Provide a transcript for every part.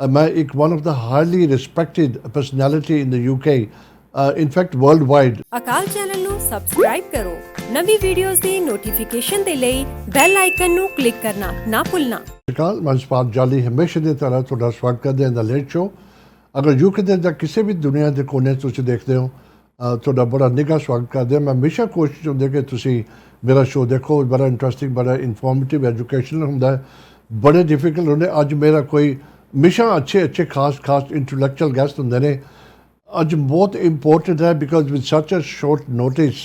मैं एक one of the highly respected personality in the UK, in fact worldwide. Akal channel ਨੂੰ subscribe ਕਰੋ। ਨਵੀਂ ਵੀਡੀਓਜ਼ ਦੀ notification ਦੇ ਲਈ ਬੈਲ ਆਈਕਨ ਨੂੰ ਕਲਿੱਕ ਕਰਨਾ ਨਾ ਭੁੱਲਣਾ। ਅਕਾਲ ਮੈਂ ਸਪਾਤ ਜਾਲੀ ਹਮੇਸ਼ਾ ਦੀ ਤਰ੍ਹਾਂ ਤੁਹਾਡਾ ਸਵਾਗਤ ਕਰਦੇ ਹਾਂ ਦਾ ਲੇਟ ਸ਼ੋ। ਅਗਰ ਯੂਕੇ ਦੇ ਜਾਂ ਕਿਸੇ ਵੀ ਦੁਨੀਆ ਦੇ ਕੋਨੇ ਤੁਸੀਂ ਦੇਖਦੇ ਹੋ ਤੁਹਾਡਾ ਬੜਾ ਨਿੱਘਾ ਸਵਾਗਤ ਕਰਦੇ ਹਾਂ। ਮੈਂ ਹਮੇਸ਼ਾ ਕੋਸ਼ਿਸ਼ ਹੁੰਦੀ ਕਿ ਤੁਸੀਂ ਮੇਰਾ ਸ਼ੋ ਦੇਖੋ, ਬੜਾ ਇੰਟਰਸਟਿੰਗ, ਬੜਾ ਇਨਫੋਰਮੇਟਿਵ, ਐਜੂਕੇਸ਼ਨਲ ਹੁੰਦਾ ਹੈ, ਬੜੇ ਡਿਫਿਕਲਟ ਹੁੰਦੇ। ਅੱਜ ਮੇਰਾ ਕੋਈ ਹਮੇਸ਼ਾ ਅੱਛੇ ਖਾਸ ਇੰਟੈਲੈਕਚੁਅਲ ਗੈਸਟ ਹੁੰਦੇ ਨੇ। ਅੱਜ ਬਹੁਤ ਇੰਪੋਰਟੈਂਟ ਹੈ ਬਿਕਾਜ਼ ਵਿਦ ਸੱਚ ਅ ਸ਼ੋਰਟ ਨੋਟਿਸ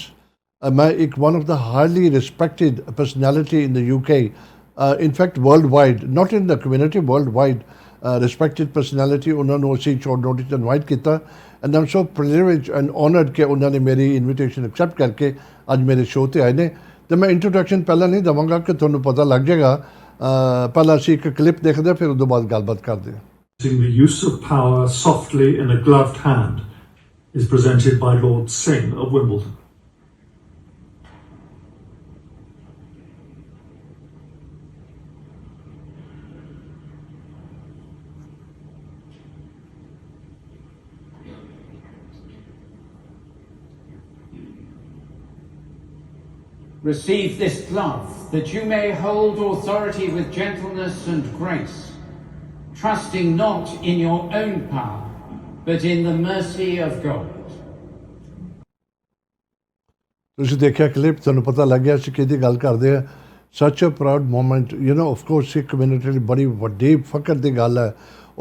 ਮੈਂ ਇੱਕ one of the highly respected personality in the UK, in fact worldwide, not in the community, worldwide, respected personality ਉਹਨਾਂ ਨੂੰ ਅਸੀਂ ਸ਼ੋਰਟ ਨੋਟਿਸ ਇਨਵਾਈਟ ਕੀਤਾ and I'm so privileged and honoured ਕਿ ਉਹਨਾਂ ਨੇ ਮੇਰੀ ਇਨਵੀਟੇਸ਼ਨ ਐਕਸੈਪਟ ਕਰਕੇ ਅੱਜ ਮੇਰੇ ਸ਼ੋਅ ਤੇ ਆਏ ਨੇ। ਤੇ ਮੈਂ ਇੰਟਰੋਡਕਸ਼ਨ ਪਹਿਲਾਂ ਨਹੀਂ ਦੇਵਾਂਗਾ ਕਿ ਤੁਹਾਨੂੰ ਪਤਾ ਲੱਗ ਜਾਏਗਾ। ਪਹਿਲਾਂ ਅਸੀਂ ਇੱਕ ਕਲਿੱਪ ਦੇਖਦੇ ਫਿਰ ਉਸ ਤੋਂ ਬਾਅਦ ਗੱਲਬਾਤ ਕਰਦੇ ਹਾਂ। The use of power softly in a gloved hand is presented by Lord Singh of Wimbledon. Receive this glove, that you may hold authority with gentleness and grace, trusting not in your own power, but in the mercy of God. ਤੁਸੀਂ ਦੇਖਿਆ clip, ਤੁਹਾਨੂੰ ਪਤਾ ਲੱਗ ਗਿਆ ਸੀ ਕਿਹਦੀ ਗੱਲ ਕਰਦੇ ਆ। ਸੱਚ a proud moment, you know, of course Sikh community ਲਈ ਬੜੀ ਵੱਡੀ ਫਖਰ ਦੀ ਗੱਲ ਹੈ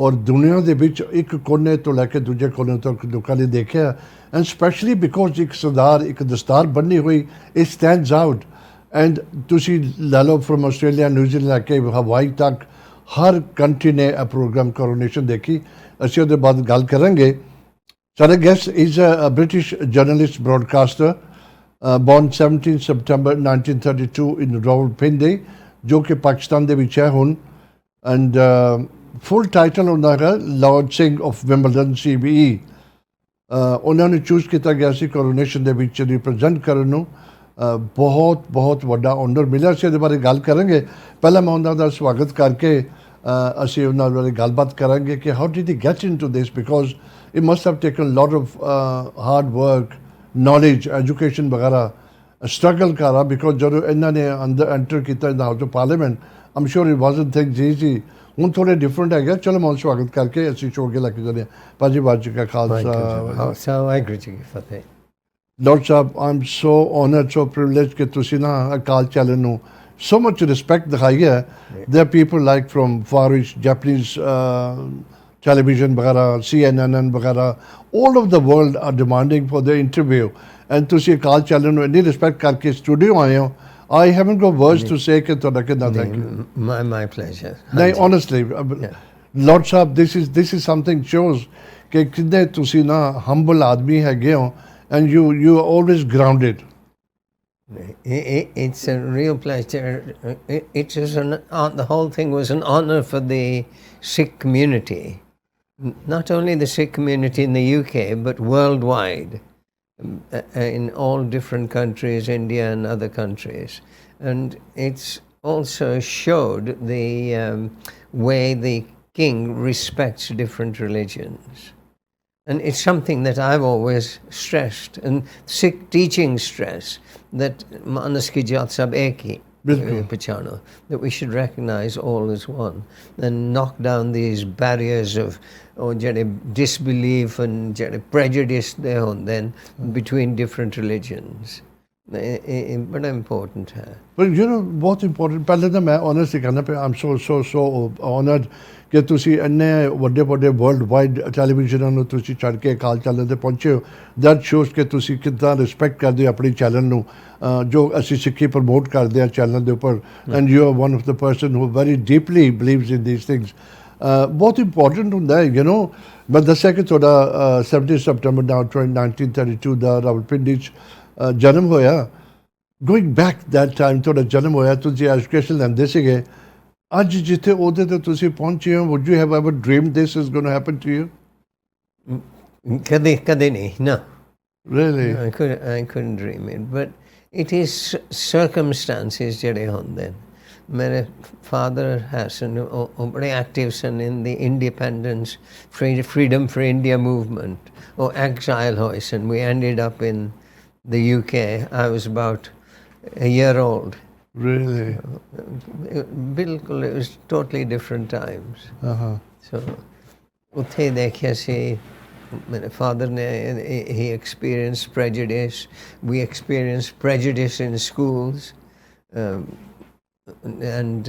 ਔਰ ਦੁਨੀਆ ਦੇ ਵਿੱਚ ਇੱਕ ਕੋਨੇ ਤੋਂ ਲੈ ਕੇ ਦੂਜੇ ਕੋਨੇ ਤੱਕ ਲੋਕਾਂ ਨੇ ਦੇਖਿਆ ਐਂਡ ਸਪੈਸ਼ਲੀ ਬਿਕੋਜ਼ ਇੱਕ ਸਰਦਾਰ ਇੱਕ ਦਸਤਾਰ ਬੰਨੀ ਹੋਈ ਇਟ ਸਟੈਂਡਸ ਆਊਟ। ਐਂਡ ਤੁਸੀਂ ਲੈ ਲਓ ਫਰਮ ਆਸਟ੍ਰੇਲੀਆ, ਨਿਊਜ਼ੀਲੈਂਡ ਲੈ ਕੇ ਹਵਾਈ ਤੱਕ ਹਰ ਕੰਟਰੀ ਨੇ ਇਹ ਪ੍ਰੋਗਰਾਮ ਕੋਰੋਨੇਸ਼ਨ ਦੇਖੀ। ਅਸੀਂ ਉਹਦੇ ਬਾਅਦ ਗੱਲ ਕਰਾਂਗੇ। ਸਾਡੇ guest is a British journalist broadcaster born 17 September 1932 in Rawalpindi, ਜੋ ਕਿ ਪਾਕਿਸਤਾਨ ਦੇ ਵਿੱਚ ਹੈ ਹੁਣ। ਐਂਡ ਫੁੱਲ ਟਾਈਟਲ ਉਹਨਾਂ ਦਾ lord Singh of Wimbledon CBE। ਉਹਨਾਂ ਨੂੰ ਚੂਜ਼ ਕੀਤਾ ਗਿਆ ਸੀ ਕੋਰੋਨੇਸ਼ਨ ਦੇ ਵਿੱਚ ਰਿਪਰੈਜ਼ੈਂਟ ਕਰਨ ਨੂੰ। ਬਹੁਤ ਵੱਡਾ ਆਨਰ ਮਿਲਿਆ ਸੀ। ਇਹਦੇ ਬਾਰੇ ਗੱਲ ਕਰਾਂਗੇ। ਪਹਿਲਾਂ ਮੈਂ ਉਹਨਾਂ ਦਾ ਸਵਾਗਤ ਕਰਕੇ ਅਸੀਂ ਉਹਨਾਂ ਬਾਰੇ ਗੱਲਬਾਤ ਕਰਾਂਗੇ ਕਿ how did he get into this because it must have taken lot of hard work, knowledge, education ਵਗੈਰਾ ਸਟਰਗਲ ਕਰਾ। ਬਿਕੋਜ਼ ਜਦੋਂ ਇਹਨਾਂ ਨੇ ਅੰਦਰ ਐਂਟਰ ਕੀਤਾ in the House of Parliament I'm sure it wasn't things easy. ਹੁਣ ਥੋੜ੍ਹੇ different ਹੈਗਾ। ਚਲੋ ਮੈਂ ਸਵਾਗਤ ਕਰਕੇ ਅਸੀਂ ਸ਼ੋਅ ਕੇ ਲੈ ਕੇ ਜਾਂਦੇ ਹਾਂ। ਭਾਜੀ ਵਾਹਿਗੁਰੂ ਜੀ ਕਾ ਖਾਲਸਾ ਵਾਹਿਗੁਰੂ ਜੀ ਕੀ ਫਤਿਹ। Doctor Sahib, I am so honoured, so privilege ਕਿ ਤੁਸੀਂ ਨਾ ਅਕਾਲ ਚੈਨਲ ਨੂੰ so much respect ਦਿਖਾਈ ਹੈ। there are people like from far east, Japanese television ਵਗੈਰਾ, CNN ਵਗੈਰਾ, all of the world are demanding for the interview and ਤੁਸੀਂ ਅਕਾਲ channel ਨੂੰ ਇੰਨੀ ਰਿਸਪੈਕਟ ਕਰਕੇ ਸਟੂਡੀਓ ਆਏ ਹੋ। I haven't got words to say ਕਿ ਤੁਹਾਡਾ ਕਿੰਨਾ ਥੈਂਕ ਯੂ। My pleasure. ਨਹੀਂ, honestly, Lord Sahib, this is something shows ਕਿ ਕਿੰਨੇ ਤੁਸੀਂ ਨਾ ਹੰਬਲ ਆਦਮੀ ਹੈਗੇ ਹੋ and you are always grounded. It's a real pleasure. It is the whole thing was an honor for the Sikh community, not only the Sikh community in the UK but worldwide, in all different countries, India and other countries. And it's also showed the way the king respects different religions. And it's something that I've always stressed, and Sikh teaching stress that Manas ki jaat sab ek hi, that we should recognize all as one and knock down these barriers of disbelief and prejudice then between different religions. बड़ा important है। But you know, बहुत important। पहले तो मैं honours कहना पे I'm so honored ਕਿ ਤੁਸੀਂ ਇੰਨੇ ਵੱਡੇ ਵਰਲਡ ਵਾਈਡ ਟੈਲੀਵਿਜ਼ਨਾਂ ਨੂੰ ਤੁਸੀਂ ਛੱਡ ਕੇ ਅਕਾਲ ਚੈਨਲ 'ਤੇ ਪਹੁੰਚੇ ਹੋ। ਦੈਟ ਸ਼ੋਜ਼ ਕਿ ਤੁਸੀਂ ਕਿੱਦਾਂ ਰਿਸਪੈਕਟ ਕਰਦੇ ਹੋ ਆਪਣੀ ਚੈਨਲ ਨੂੰ, ਜੋ ਅਸੀਂ ਸਿੱਖੀ ਪ੍ਰਮੋਟ ਕਰਦੇ ਹਾਂ ਚੈਨਲ ਦੇ ਉੱਪਰ। And you are one of the person who very deeply believes in these things. ਬਹੁਤ ਇੰਪੋਰਟੈਂਟ ਹੁੰਦਾ ਹੈ। ਯੂ ਨੋ, ਮੈਂ ਦੱਸਿਆ ਕਿ ਤੁਹਾਡਾ 17 ਸਤੰਬਰ 1932 ਦਾ ਰਾਵਲਪਿੰਡੀ 'ਚ ਜਨਮ ਹੋਇਆ। ਗੋਇੰਗ ਬੈਕ ਦੈਟ ਟਾਈਮ ਤੁਹਾਡਾ ਜਨਮ ਹੋਇਆ, ਤੁਸੀਂ ਐਜੂਕੇਸ਼ਨ ਲੈਂਦੇ ਸੀਗੇ। ਅੱਜ ਜਿੱਥੇ ਉਹਦੇ ਤੇ ਤੁਸੀਂ ਪਹੁੰਚੇ ਹੋ, would you have ever dreamed this is going to happen to you? ਕਦੇ ਨਹੀਂ, no. Really? I couldn't dream it, but it is circumstances ਜਿਹੜੇ ਹੁੰਦੇ मेरे father has बड़े active sun in the independence, freedom for India movement, or exile hoist, and we ended up in the UK. I was about a year old. Really? बिल्कुल, it was totally different times. So उत्थे देखिया सी मेरे father ने, he experienced prejudice. We experienced prejudice in schools. And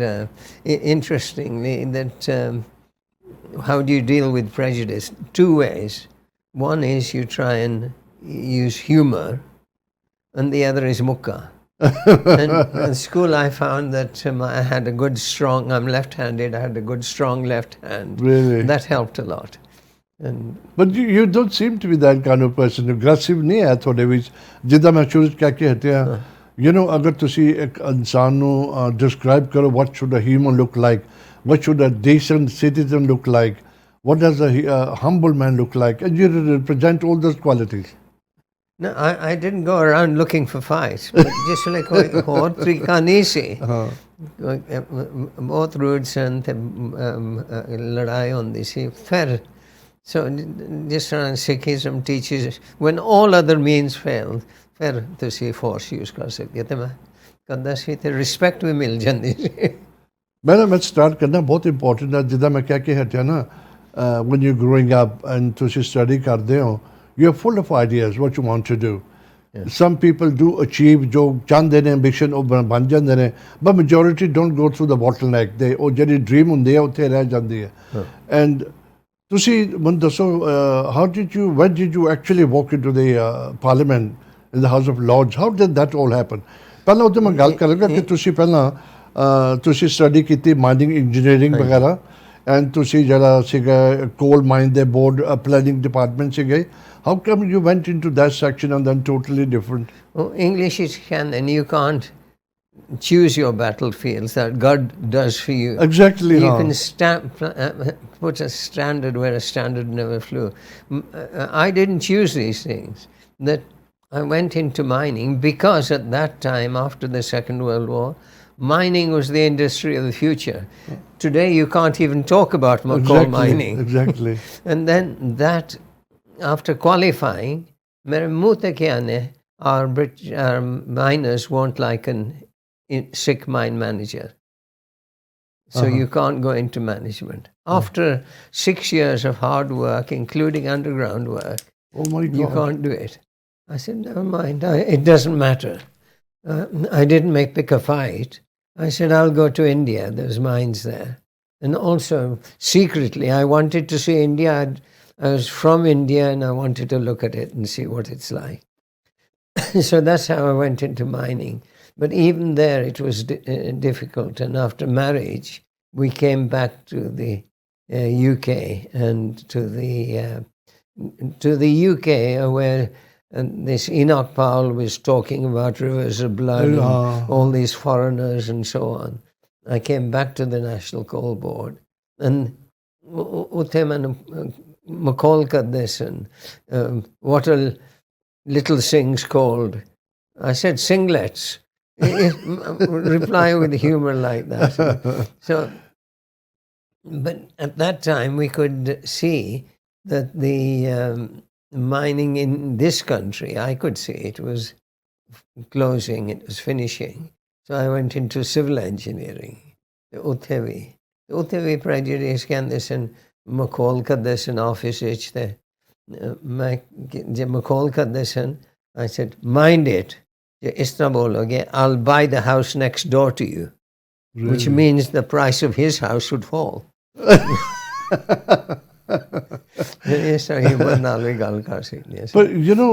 interestingly, that how do you deal with prejudice? Two ways. One is you try and use humor, and the other is mukka. And in school I found that I had a good strong, I'm left-handed, I had a good strong left hand. Really? That helped a lot. And But you don't seem to be that kind of person. Aggressive नहीं है थोड़े ਵਿੱਚ जिद्दां मैं शुरू क्या कहते हैं you know अगर तुसी एक इंसान ਨੂੰ describe करो what should a human look like, what should a decent citizen look like, what does a humble man look like, and you represent all those qualities. no, I didn't go around looking for fights, but just like और तरीका नहीं सी बहुत rude सन ते लड़ाई होंदी सी फिर. So just around Sikhism teaches when all other means fail, फिर तुसी force use कर सकते ते मैं करदा सी ते respect भी मिल जांदी सी. मैं start करना बहुत important है जिद्दां मैं कह के हटिया ना when you're growing up and तुसी study करदे हो you're full of ideas what you want to do. Some people do achieve जो चाहते ने ambition ਉਹ बन ਜਾਂਦੇ ਨੇ but majority don't go through the bottleneck. They ਉਹ ਜਿਹੜੀ dream ਹੁੰਦੀ ਹੈ ਉੱਥੇ ਰਹਿ ਜਾਂਦੀ ਹੈ. And ਤੁਸੀਂ ਮੈਨੂੰ ਦੱਸੋ when did you actually walk into the parliament in the House of Lords? How did that all happen? ਪਹਿਲਾਂ ਉਹਦੇ ਮੈਂ ਗੱਲ ਕਰਾਂਗਾ ਕਿ ਤੁਸੀਂ ਪਹਿਲਾਂ ਤੁਸੀਂ ਸਟੱਡੀ ਕੀਤੀ ਮਾਈਨਿੰਗ ਇੰਜੀਨੀਅਰਿੰਗ ਵਗੈਰਾ and ਤੁਸੀਂ ਜਿਹੜਾ ਸੀਗਾ coal mine ਦੇ board planning department ਸੀਗੇ. How come you went into that section and then totally different? Well, English is canon. You can't choose your battlefields that God does for you. Exactly. You can put a standard where a standard never flew. I didn't choose these things. That I went into mining because at that time, after the Second World War, mining was the industry of the future. Today, you can't even talk about coal mining. Exactly. And then that, after qualifying, mere muh te kiya ne, our miners won't like an Sikh mine manager. So you can't go into management. After 6 years of hard work, including underground work, Oh my God. you can't do it. I said, never mind, it doesn't matter. I didn't pick a fight. I said, I'll go to India. There's mines there. And also, secretly, I wanted to see India. I was from India and I wanted to look at it and see what it's like. So that's how I went into mining. But even there, it was difficult. And after marriage, we came back to the UK and to the UK where this Enoch Powell was talking about rivers of blood and all these foreigners and so on. I came back to the National Coal Board and uthe main McCall cut this and what are little Singhs called? I said singlets. Reply with humor like that. So, but at that time we could see that the mining in this country, I could see it was closing, it was finishing. So I went into civil engineering. Uthe prejudice ਕਹਿੰਦੇ ਸਨ McCall ਕਰਦੇ ਸਨ office ਵਿੱਚ ਤੇ ਮੈਂ ਜੇ McCall ਕਰਦੇ ਸਨ I said mind it ਜੇ ਇਸ ਤਰ੍ਹਾਂ ਬੋਲੋਗੇ I'll buy the house next door to you. Really? Which means the price of his house would fall. But you know,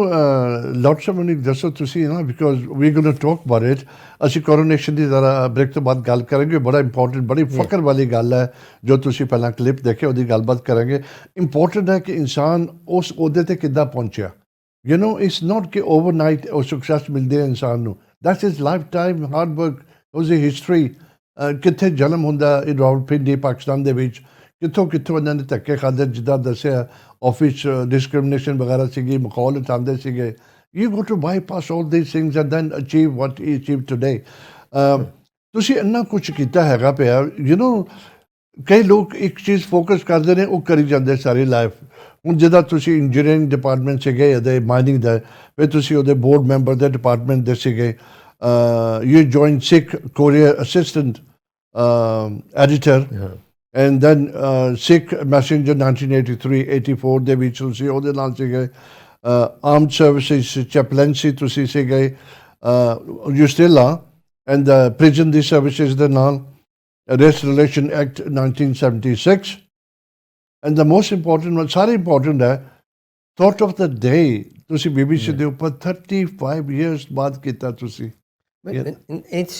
lots of money ਦੱਸੋ ਤੁਸੀਂ ਨਾ because we're going to talk about it. ਅਸੀਂ coronation ਦੀ ਜ਼ਰਾ break ਤੋਂ ਬਾਅਦ ਗੱਲ ਕਰਾਂਗੇ. ਬੜਾ ਇੰਪੋਰਟੈਂਟ ਬੜੀ ਫਕਰ ਵਾਲੀ ਗੱਲ ਹੈ ਜੋ ਤੁਸੀਂ ਪਹਿਲਾਂ ਕਲਿੱਪ ਦੇਖੇ ਉਹਦੀ ਗੱਲਬਾਤ ਕਰਾਂਗੇ. ਇੰਪੋਰਟੈਂਟ ਹੈ ਕਿ ਇਨਸਾਨ ਉਸ ਅਹੁਦੇ ਤੇ ਕਿੱਦਾਂ ਪਹੁੰਚਿਆ. You know, it's not ਕਿ overnight ਉਹ success ਮਿਲਦੇ ਹੈ ਇਨਸਾਨ ਨੂੰ. That's his lifetime hard work. ਉਹਦੀ history ਕਿੱਥੇ ਜਨਮ ਹੁੰਦਾ ਰਾਵਲਪਿੰਡੀ ਪਾਕਿਸਤਾਨ ਦੇ ਵਿੱਚ ਕਿੱਥੋਂ ਇਹਨਾਂ ਨੇ ਧੱਕੇ ਖਾਦੇ ਜਿੱਦਾਂ ਦੱਸਿਆ ਆਫਿਸ ਡਿਸਕ੍ਰਿਮੀਨੇਸ਼ਨ ਵਗੈਰਾ ਸੀਗੀ ਮਖੌਲ ਉਠਾਉਂਦੇ ਸੀਗੇ. You got to bypass all these things and then achieve what he achieved today. ਤੁਸੀਂ ਇੰਨਾ ਕੁਝ ਕੀਤਾ ਹੈਗਾ ਪਿਆ ਕਈ ਲੋਕ ਇੱਕ ਚੀਜ਼ ਫੋਕਸ ਕਰਦੇ ਨੇ ਉਹ ਕਰੀ ਜਾਂਦੇ ਸਾਰੀ ਲਾਈਫ ਹੁਣ ਜਿੱਦਾਂ ਤੁਸੀਂ ਇੰਜੀਨੀਅਰਿੰਗ ਡਿਪਾਰਟਮੈਂਟ 'ਚ ਗਏ ਇਹਦੇ ਮਾਈਨਿੰਗ ਦਾ ਫਿਰ ਤੁਸੀਂ ਉਹਦੇ ਬੋਰਡ ਮੈਂਬਰ ਦੇ ਡਿਪਾਰਟਮੈਂਟ ਦੇ ਸੀਗੇ you join Sikh Courier assistant editor and then Sikh Messenger 1983-84 ਦੇ ਵਿੱਚ ਤੁਸੀਂ ਉਹਦੇ ਨਾਲ ਸੀਗੇ ਆਰਮਡ ਸਰਵਿਸਿਜ਼ ਚੈਪਲੈਂਸੀ ਤੁਸੀਂ ਸੀਗੇ ਯੂ ਸਟਿਲ ਆ ਐਂਡ ਪ੍ਰਿਜ਼ਨ ਦੀ ਸਰਵਿਸਿਜ਼ ਦੇ ਨਾਲ Arrest Relation Act 1976 and the most important one ਸਾਰੇ important ਹੈ thought of the day ਤੁਸੀਂ BBC ਦੇ ਉੱਪਰ 35 years ਬਾਅਦ ਕੀਤਾ ਤੁਸੀਂ It's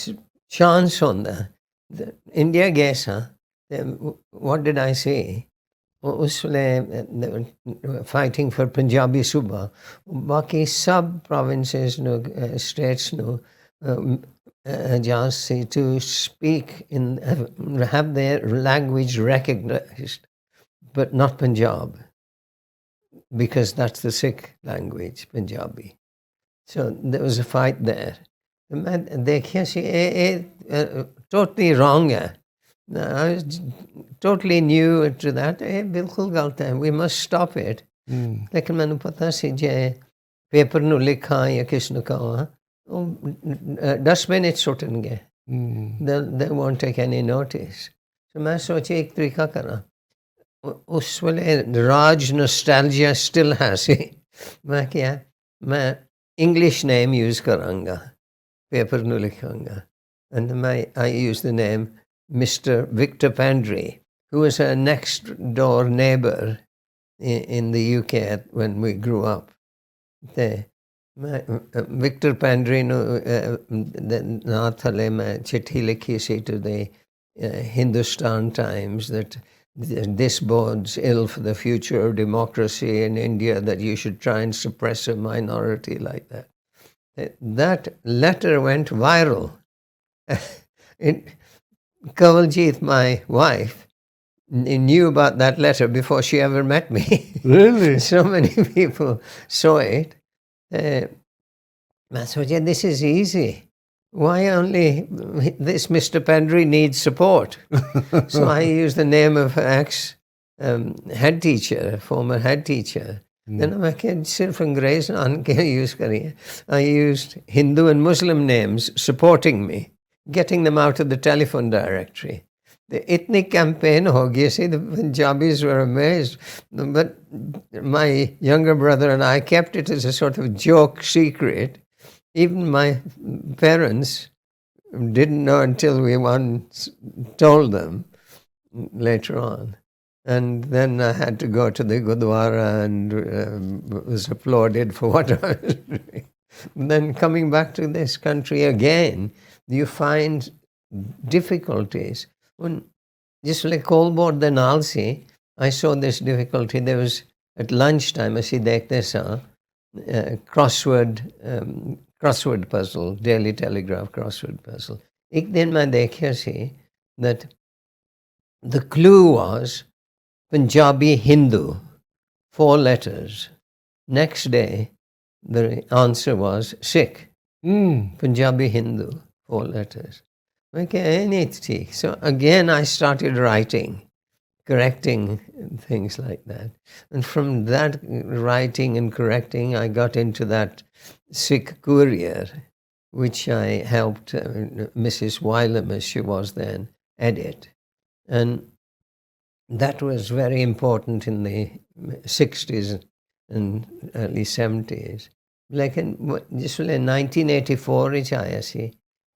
chance on the India gets what did I say ਉਸ ਵੇਲੇ fighting for Punjabi Suba ਬਾਕੀ sub provinces ਨੂੰ states ਨੂੰ just to speak have their language recognized, but not Punjab, because that's the Sikh language, Punjabi. So there was a fight there. Totally wrong. I was totally new to that. Bilkul galat hai. We must stop it. Lekin mainu pata si je paper nu likha ya kis nu kaha. Dustbin it सुटनगे they won't take any notice. So मैं सोचे एक तरीका करा उस वाले राज nostalgia still है सी मैं क्या मैं English name use करांगा पेपर नु लिखांगा and I use the name Mr. Victor Pandry who was a next door neighbor in the UK when we grew up. Victor Pandry ਨਾਂ ਥੱਲੇ ਮੈਂ ਚਿੱਠੀ ਲਿਖੀ ਸੀ to the Hindustan Times that this bodes ill for the future of democracy in India, that you should try and suppress a minority like that. That letter went viral. Kawaljit, my wife, knew about that letter before she ever met me. Really? So many people saw it. This is easy. Why only this Mr. Pandry needs support? So I used the name of ex head teacher, former head teacher. Then I used Hindu and Muslim names supporting me, getting them out of the telephone directory. The ethnic campaign ho gaya si, the Punjabis were amazed. But my younger brother and I kept it as a sort of joke secret. Even my parents didn't know until we once told them later on. And then I had to go to the Gurdwara and was applauded for what I was doing. Then coming back to this country again, you find difficulties. Just like Colbord the Nalsi, I saw this difficulty. There was at lunchtime, I see crossword puzzle, Daily Telegraph crossword puzzle. Ek din main dekhya si that the clue was Punjabi Hindu, 4 letters. Next day, the answer was Sikh. Punjabi Hindu, 4 letters. Okay, so again I started writing, correcting things like that. And from that writing and correcting, I got into that Sikh Courier, which I helped Mrs. Wylam, as she was then, edit. And that was very important in the 60s and early 70s. Like in 1984,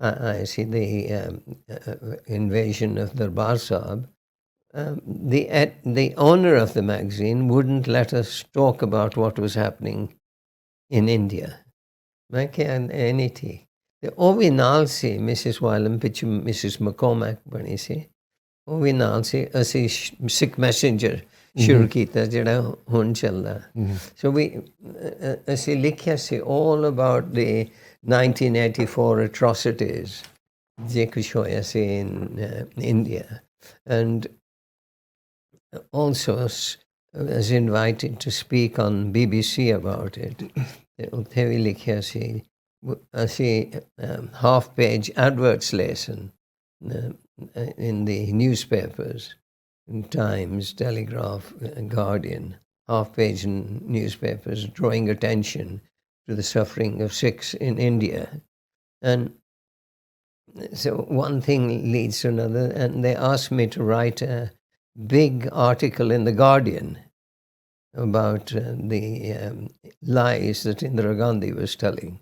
I see the invasion of Darbar Sahib. The owner of the magazine wouldn't let us talk about what was happening in India. The Ovi ਨਾਲ ਸੀ Mrs. Wylam ਪਿੱਛੇ Mrs. McCormack ਬਣੀ ਸੀ ਉਹ ਵੀ ਨਾਲ ਸੀ ਅਸੀਂ ਸਿੱਖ Messenger ਸ਼ੁਰੂ ਕੀਤਾ ਜਿਹੜਾ ਹੁਣ ਚੱਲਦਾ so ਅਸੀਂ ਲਿਖਿਆ ਸੀ all about the 1984 atrocities ਜੇ ਕੁਛ ਹੋਇਆ ਸੀ in India and also was invited to speak on BBC about it ਉੱਥੇ ਵੀ ਲਿਖਿਆ ਸੀ ਅਸੀਂ half-page adverts ਲਏ ਸਨ in the newspapers, in Times, Telegraph, Guardian, half-page newspapers drawing attention to the suffering of Sikhs in India. And so one thing leads to another, and they asked me to write a big article in the Guardian about the lies that Indira Gandhi was telling.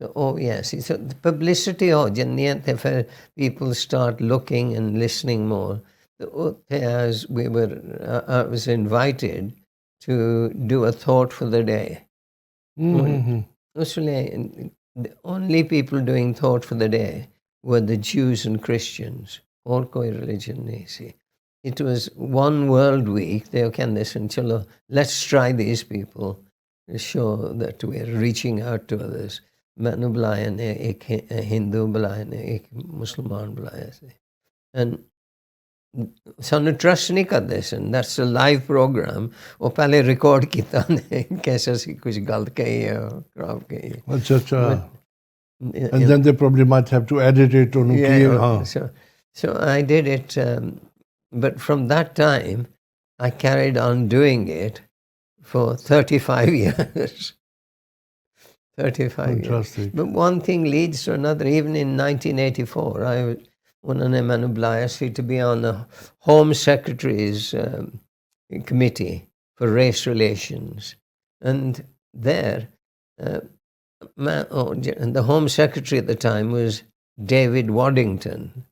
So, oh yes, so the publicity ho jandi hai, then people start looking and listening more. So, as we were, I was invited to do a thought for the day. Usually, the only people doing thought for the day were the Jews and Christians. Or koi religion nahi si. It was one world week. They can listen. Chalo, let's try these people to show that we're reaching out to others. मैंने बुलाया ने एक हिंदू बुलाया ने एक मुसलमान बुलाया से and सानू ट्रस्ट नहीं करते सन that's a live program वो पहले रिकॉर्ड किया ने कैसे सी कुछ गलत कही है खराब कही है अच्छा अच्छा and then they probably might have to edit it or so I did it but from that time I carried on doing it for 35 years 35 Fantastic. years. But one thing leads to another. Even in 1984, I was to be on the Home Secretary's committee for race relations. And there, the Home Secretary at the time was David Waddington.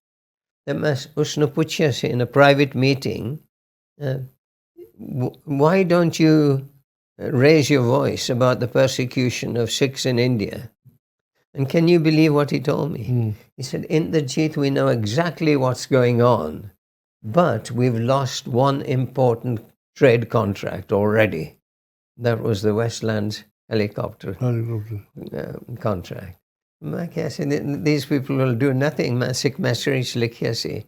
Usne puchya in a private meeting, why don't you raise your voice about the persecution of Sikhs in India? And can you believe what he told me? He said, Indarjit, we know exactly what's going on, but we've lost one important trade contract already. That was the Westlands helicopter contract. I said, these people will do nothing. Sikh message likhiya si.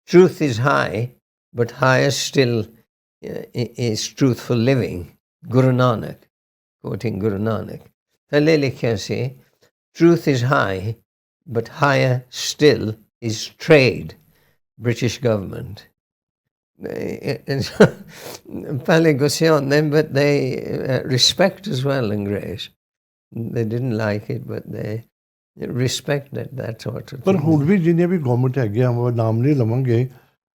Truth is high, but higher still is truthful living. Guru Nanak, quoting Guru Nanak. Thale likhya se, truth is high, but higher still is trade, British government. Pale gusse on them, but they respect as well in grace. They didn't like it, but they respected that sort of thing. But ਹੁਣ ਵੀ ਜਿੰਨੇ ਵੀ government ਹੈਗੇ ਆ ਉਹ ਨਾਮ ਨਹੀਂ ਲਵਾਂਗੇ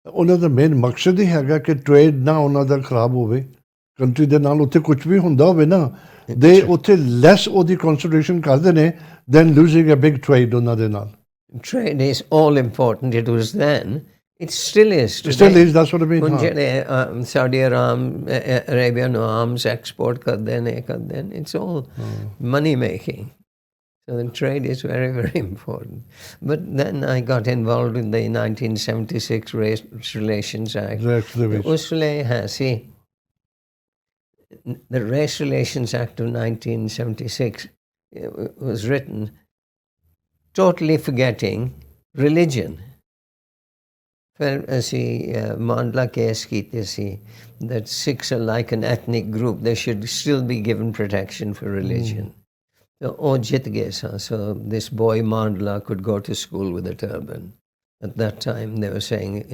ਉਹਨਾਂ ਦਾ main ਮਕਸਦ ਹੀ ਹੈਗਾ ਕਿ ਟ੍ਰੇਡ ਨਾ ਉਹਨਾਂ ਦਾ ਖਰਾਬ ਹੋਵੇ ਕੰਟਰੀ ਦੇ ਨਾਲ ਉੱਥੇ ਕੁਝ ਵੀ ਹੁੰਦਾ ਹੋਵੇ ਨਾ ਦੇ ਉੱਥੇ ਲੈਸ ਉਹਦੀ ਕਨਸੀਡਰੇਸ਼ਨ ਕਰਦੇ ਨੇ then losing a big trade ਉਹਨਾਂ ਦੇ ਨਾਲ Trade is all important. It was then. It still is today. It still is, that's what I mean. Saudi Arabia no arms export ਕਰਦੇ ਨੇ it's all money making. So the trade is very, very important. But then I got involved in the 1976 Race Relations Act. The Race Relations Act of 1976 was written totally forgetting religion. Mandla case kite si that Sikhs are like an ethnic group. They should still be given protection for religion. So this boy Mandla could go to school with a turban. At that time they were saying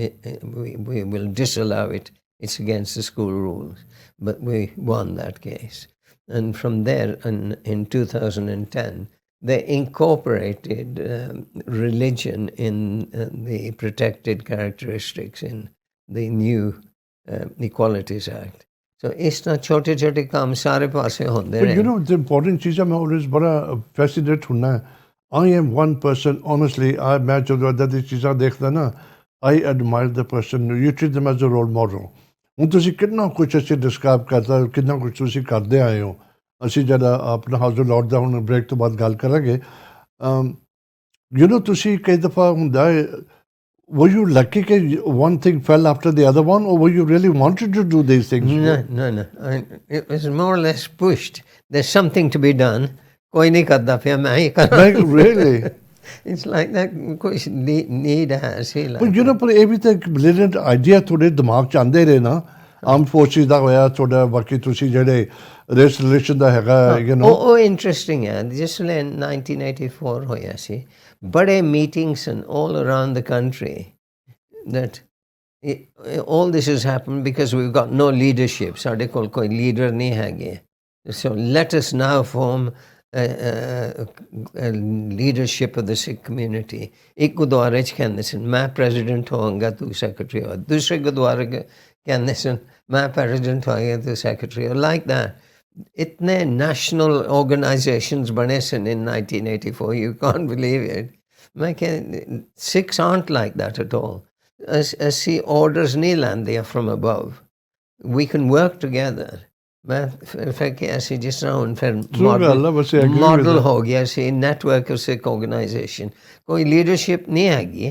we will disallow it. It's against the school rules. But we won that case. And from there in 2010 they incorporated religion in the protected characteristics in the new Equalities Act. So isna chote chote kaam sare paase honde But you know the important cheez hai, main always bada fascinated hunna. I am one person, honestly, main jadoo that is cheezan dekhda na, I admire the person. You treat them as a role model. ਹੁਣ ਤੁਸੀਂ ਕਿੰਨਾ ਕੁਝ ਅਸੀਂ describe ਕਰਦਾ ਕਿੰਨਾ ਕੁਝ ਤੁਸੀਂ ਕਰਦੇ ਆਏ ਹੋ ਅਸੀਂ ਜਦ ਆਪਣਾ ਹਾਊਸ ਲਾਟ ਦਾ ਹੁਣ ਬ੍ਰੇਕ ਤੋਂ ਬਾਅਦ ਗੱਲ ਕਰਾਂਗੇ ਯੂ نو ਤੁਸੀਂ ਕਈ ਦਫਾ ਹੁੰਦਾ ਹੈ were you lucky that one thing fell after the other one or were you really wanted to do these things? No. It was more or less pushed. There's something to be done. Koi nahi karda phir main hi kar raha hu. Really? It's like that kuch need hai. But you know, but every brilliant idea thode dimag ch aande rahe na, Aam forces ਦਾ ਹੋਇਆ ਤੁਹਾਡਾ ਬਾਕੀ ਤੁਸੀਂ ਜਿਹੜੇ race relation ਦਾ ਹੈਗਾ you نو ਉਹ interesting ਹੈ ਜਿਸ ਵੇਲੇ 1984 ਹੋਇਆ ਸੀ ਬੜੇ meetings and all around the country that all this has happened because we've got no leadership. ਸਾਡੇ ਕੋਲ ਕੋਈ ਲੀਡਰ ਨਹੀਂ ਹੈਗੇ. So let us now form a leadership of the Sikh community. ਇੱਕ ਗੁਰਦੁਆਰੇ 'ਚ ਕਹਿੰਦੇ ਸਨ ਮੈਂ ਪ੍ਰੈਜ਼ੀਡੈਂਟ ਹੋਵਾਂਗਾ ਤੂੰ ਸੈਕਟਰੀ ਹੋ. ਦੂਸਰੇ ਗੁਰਦੁਆਰੇ ਕਹਿੰਦੇ ਸਨ ਮੈਂ ਪ੍ਰੈਜ਼ੀਡੈਂਟ ਹੋਵਾਂਗਾ ਤੂੰ ਸੈਕਟਰੀ ਹੋ. Like that. इतने national organizations बने सन in 1984. You can't believe it. मैं कह Sikhs aren't like that at all. ਅਸੀਂ orders नहीं ਲੈਂਦੇ from above. We can work together. मैं फिर कि ऐसी जिस तरह उन फिर मॉडल हो गया सी नेटवर्क ऑफ सिख ऑर्गेनाइजेशन कोई लीडरशिप नहीं हैगी.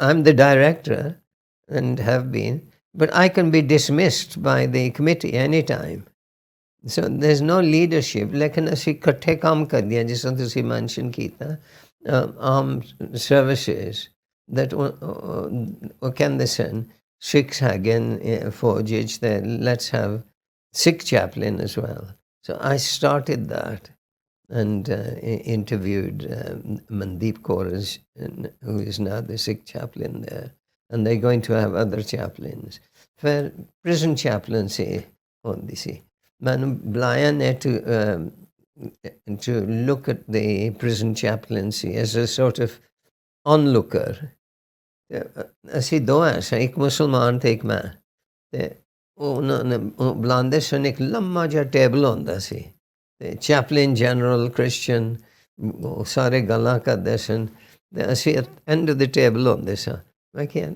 I'm the director and have been, but I can be dismissed by the committee anytime. So there's no leadership. लेकिन ਅਸੀਂ इकट्ठे काम करते हैं जिस तरह ਤੁਸੀਂ mention ਕੀਤਾ armed services that ਉਹ ਕਹਿੰਦੇ ਸਨ Sikhs again ਫੌਜ that let's have Sikh chaplain as well. So I started that and interviewed Mandeep Kaur, who is now the Sikh chaplain there. And they're going to have other chaplains. For prison chaplaincy on this. Manu blaya ne to look at the prison chaplaincy as a sort of onlooker. ਅਸੀਂ ਦੋ ਐ ਇੱਕ ਮੁਸਲਮਾਨ ਤੇ ਇੱਕ ਮੈਂ ਤੇ ਉਹਨਾਂ ਨੇ ਬੁਲਾਉਂਦੇ ਸਨ ਇੱਕ ਲੰਮਾ ਜਿਹਾ ਟੇਬਲ ਹੁੰਦਾ ਸੀ ਤੇ ਚੈਪਲਿਨ ਜਨਰਲ ਕ੍ਰਿਸਚਨ ਉਹ ਸਾਰੇ ਗੱਲਾਂ ਕਰਦੇ ਸਨ ਤੇ ਅਸੀਂ ਐਂਡ ਆਫ ਦ ਟੇਬਲ ਹੁੰਦੇ ਸਾਂ. ਮੈਂ ਕਿਹਾ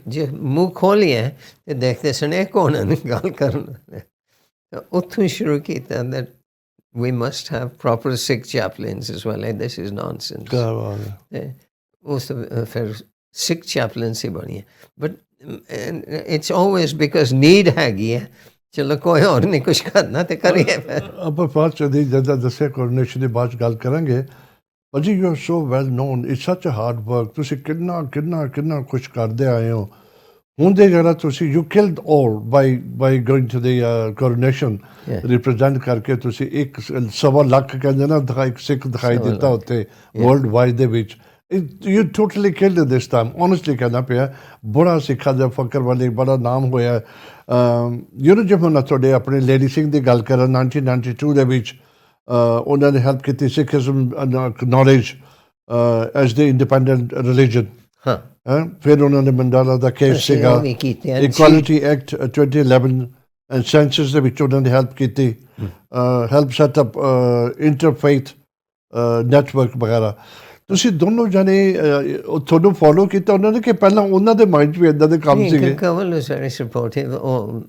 ਜੇ ਮੂੰਹ ਖੋਲੀਏ ਤੇ ਦੇਖਦੇ ਸਨ ਇਹ ਕੌਣ ਹੈ ਗੱਲ ਕਰਨ. ਉੱਥੋਂ ਸ਼ੁਰੂ ਕੀਤਾ that we must have proper Sikh chaplains as well. This is nonsense. ਉਸ ਫਿਰ Sikh chaplaincy ਬਣੀ ਹੈ. But it's always because need ਹੈਗੀ ਹੈ. ਚਲੋ ਕੋਈ ਹੋਰ ਨਹੀਂ ਕੁਛ ਕਰਨਾ ਤੇ ਕਰੀਏ ਫਿਰ. ਆਪਾਂ ਬਾਅਦ ਚ ਜਿੱਦਾਂ ਦੱਸਿਆ ਕੋਆਰਡੀਨੇਸ਼ਨ ਦੀ ਬਾਅਦ ਗੱਲ ਕਰਾਂਗੇ. ਪਰ ਜੀ you are so well non. It's ਸੱਚ ਅ ਹਾਰਡ ਵਰਕ. ਤੁਸੀਂ ਕਿੰਨਾ ਕੁਛ ਕਰਦੇ ਆਏ ਹੋ. ਹੁਣ ਦੇ ਜਿਹੜਾ ਤੁਸੀਂ you killed all by going to ਦੀ ਕੋਆਰਡੀਨੇਸ਼ਨ ਰਿਪਰੈਜ਼ੈਂਟ ਕਰਕੇ ਤੁਸੀਂ 1.25 ਲੱਖ ਕਹਿੰਦੇ ਨਾ ਇੱਕ ਸਿੱਖ ਦਿਖਾਈ ਦਿੱਤਾ ਉੱਥੇ ਵਰਲਡ ਵਾਈਡ ਦੇ ਵਿੱਚ. You totally killed it this time. Honestly कहना पे बड़ा सिखा दा फकर वाले बड़ा नाम होया. जब हम थोड़े अपने लेडी सिंह की गल करा 1992 ਦੇ ਵਿੱਚ उन्होंने हेल्प की Sikhism knowledge as the independent religion. फिर उन्होंने मंडाला का केस सीगा Equality Act 2011 and census ਦੇ ਵਿੱਚ उन्होंने हेल्प की help set up interfaith network वगैरह. ਤੁਸੀਂ ਦੋਨੋਂ ਜਾਣੇ ਤੁਹਾਨੂੰ ਫੋਲੋ ਕੀਤਾ ਉਹਨਾਂ ਨੇ ਕਿ ਪਹਿਲਾਂ ਉਹਨਾਂ ਦੇ ਮਾਈਂਡ 'ਚ ਵੀ ਇੱਦਾਂ ਦੇ ਕੰਮ ਸੀਗੇ. ਕਵਲ ਵਾਸ ਵੈਰੀ ਸਪੋਰਟਿਵ. ਉਹ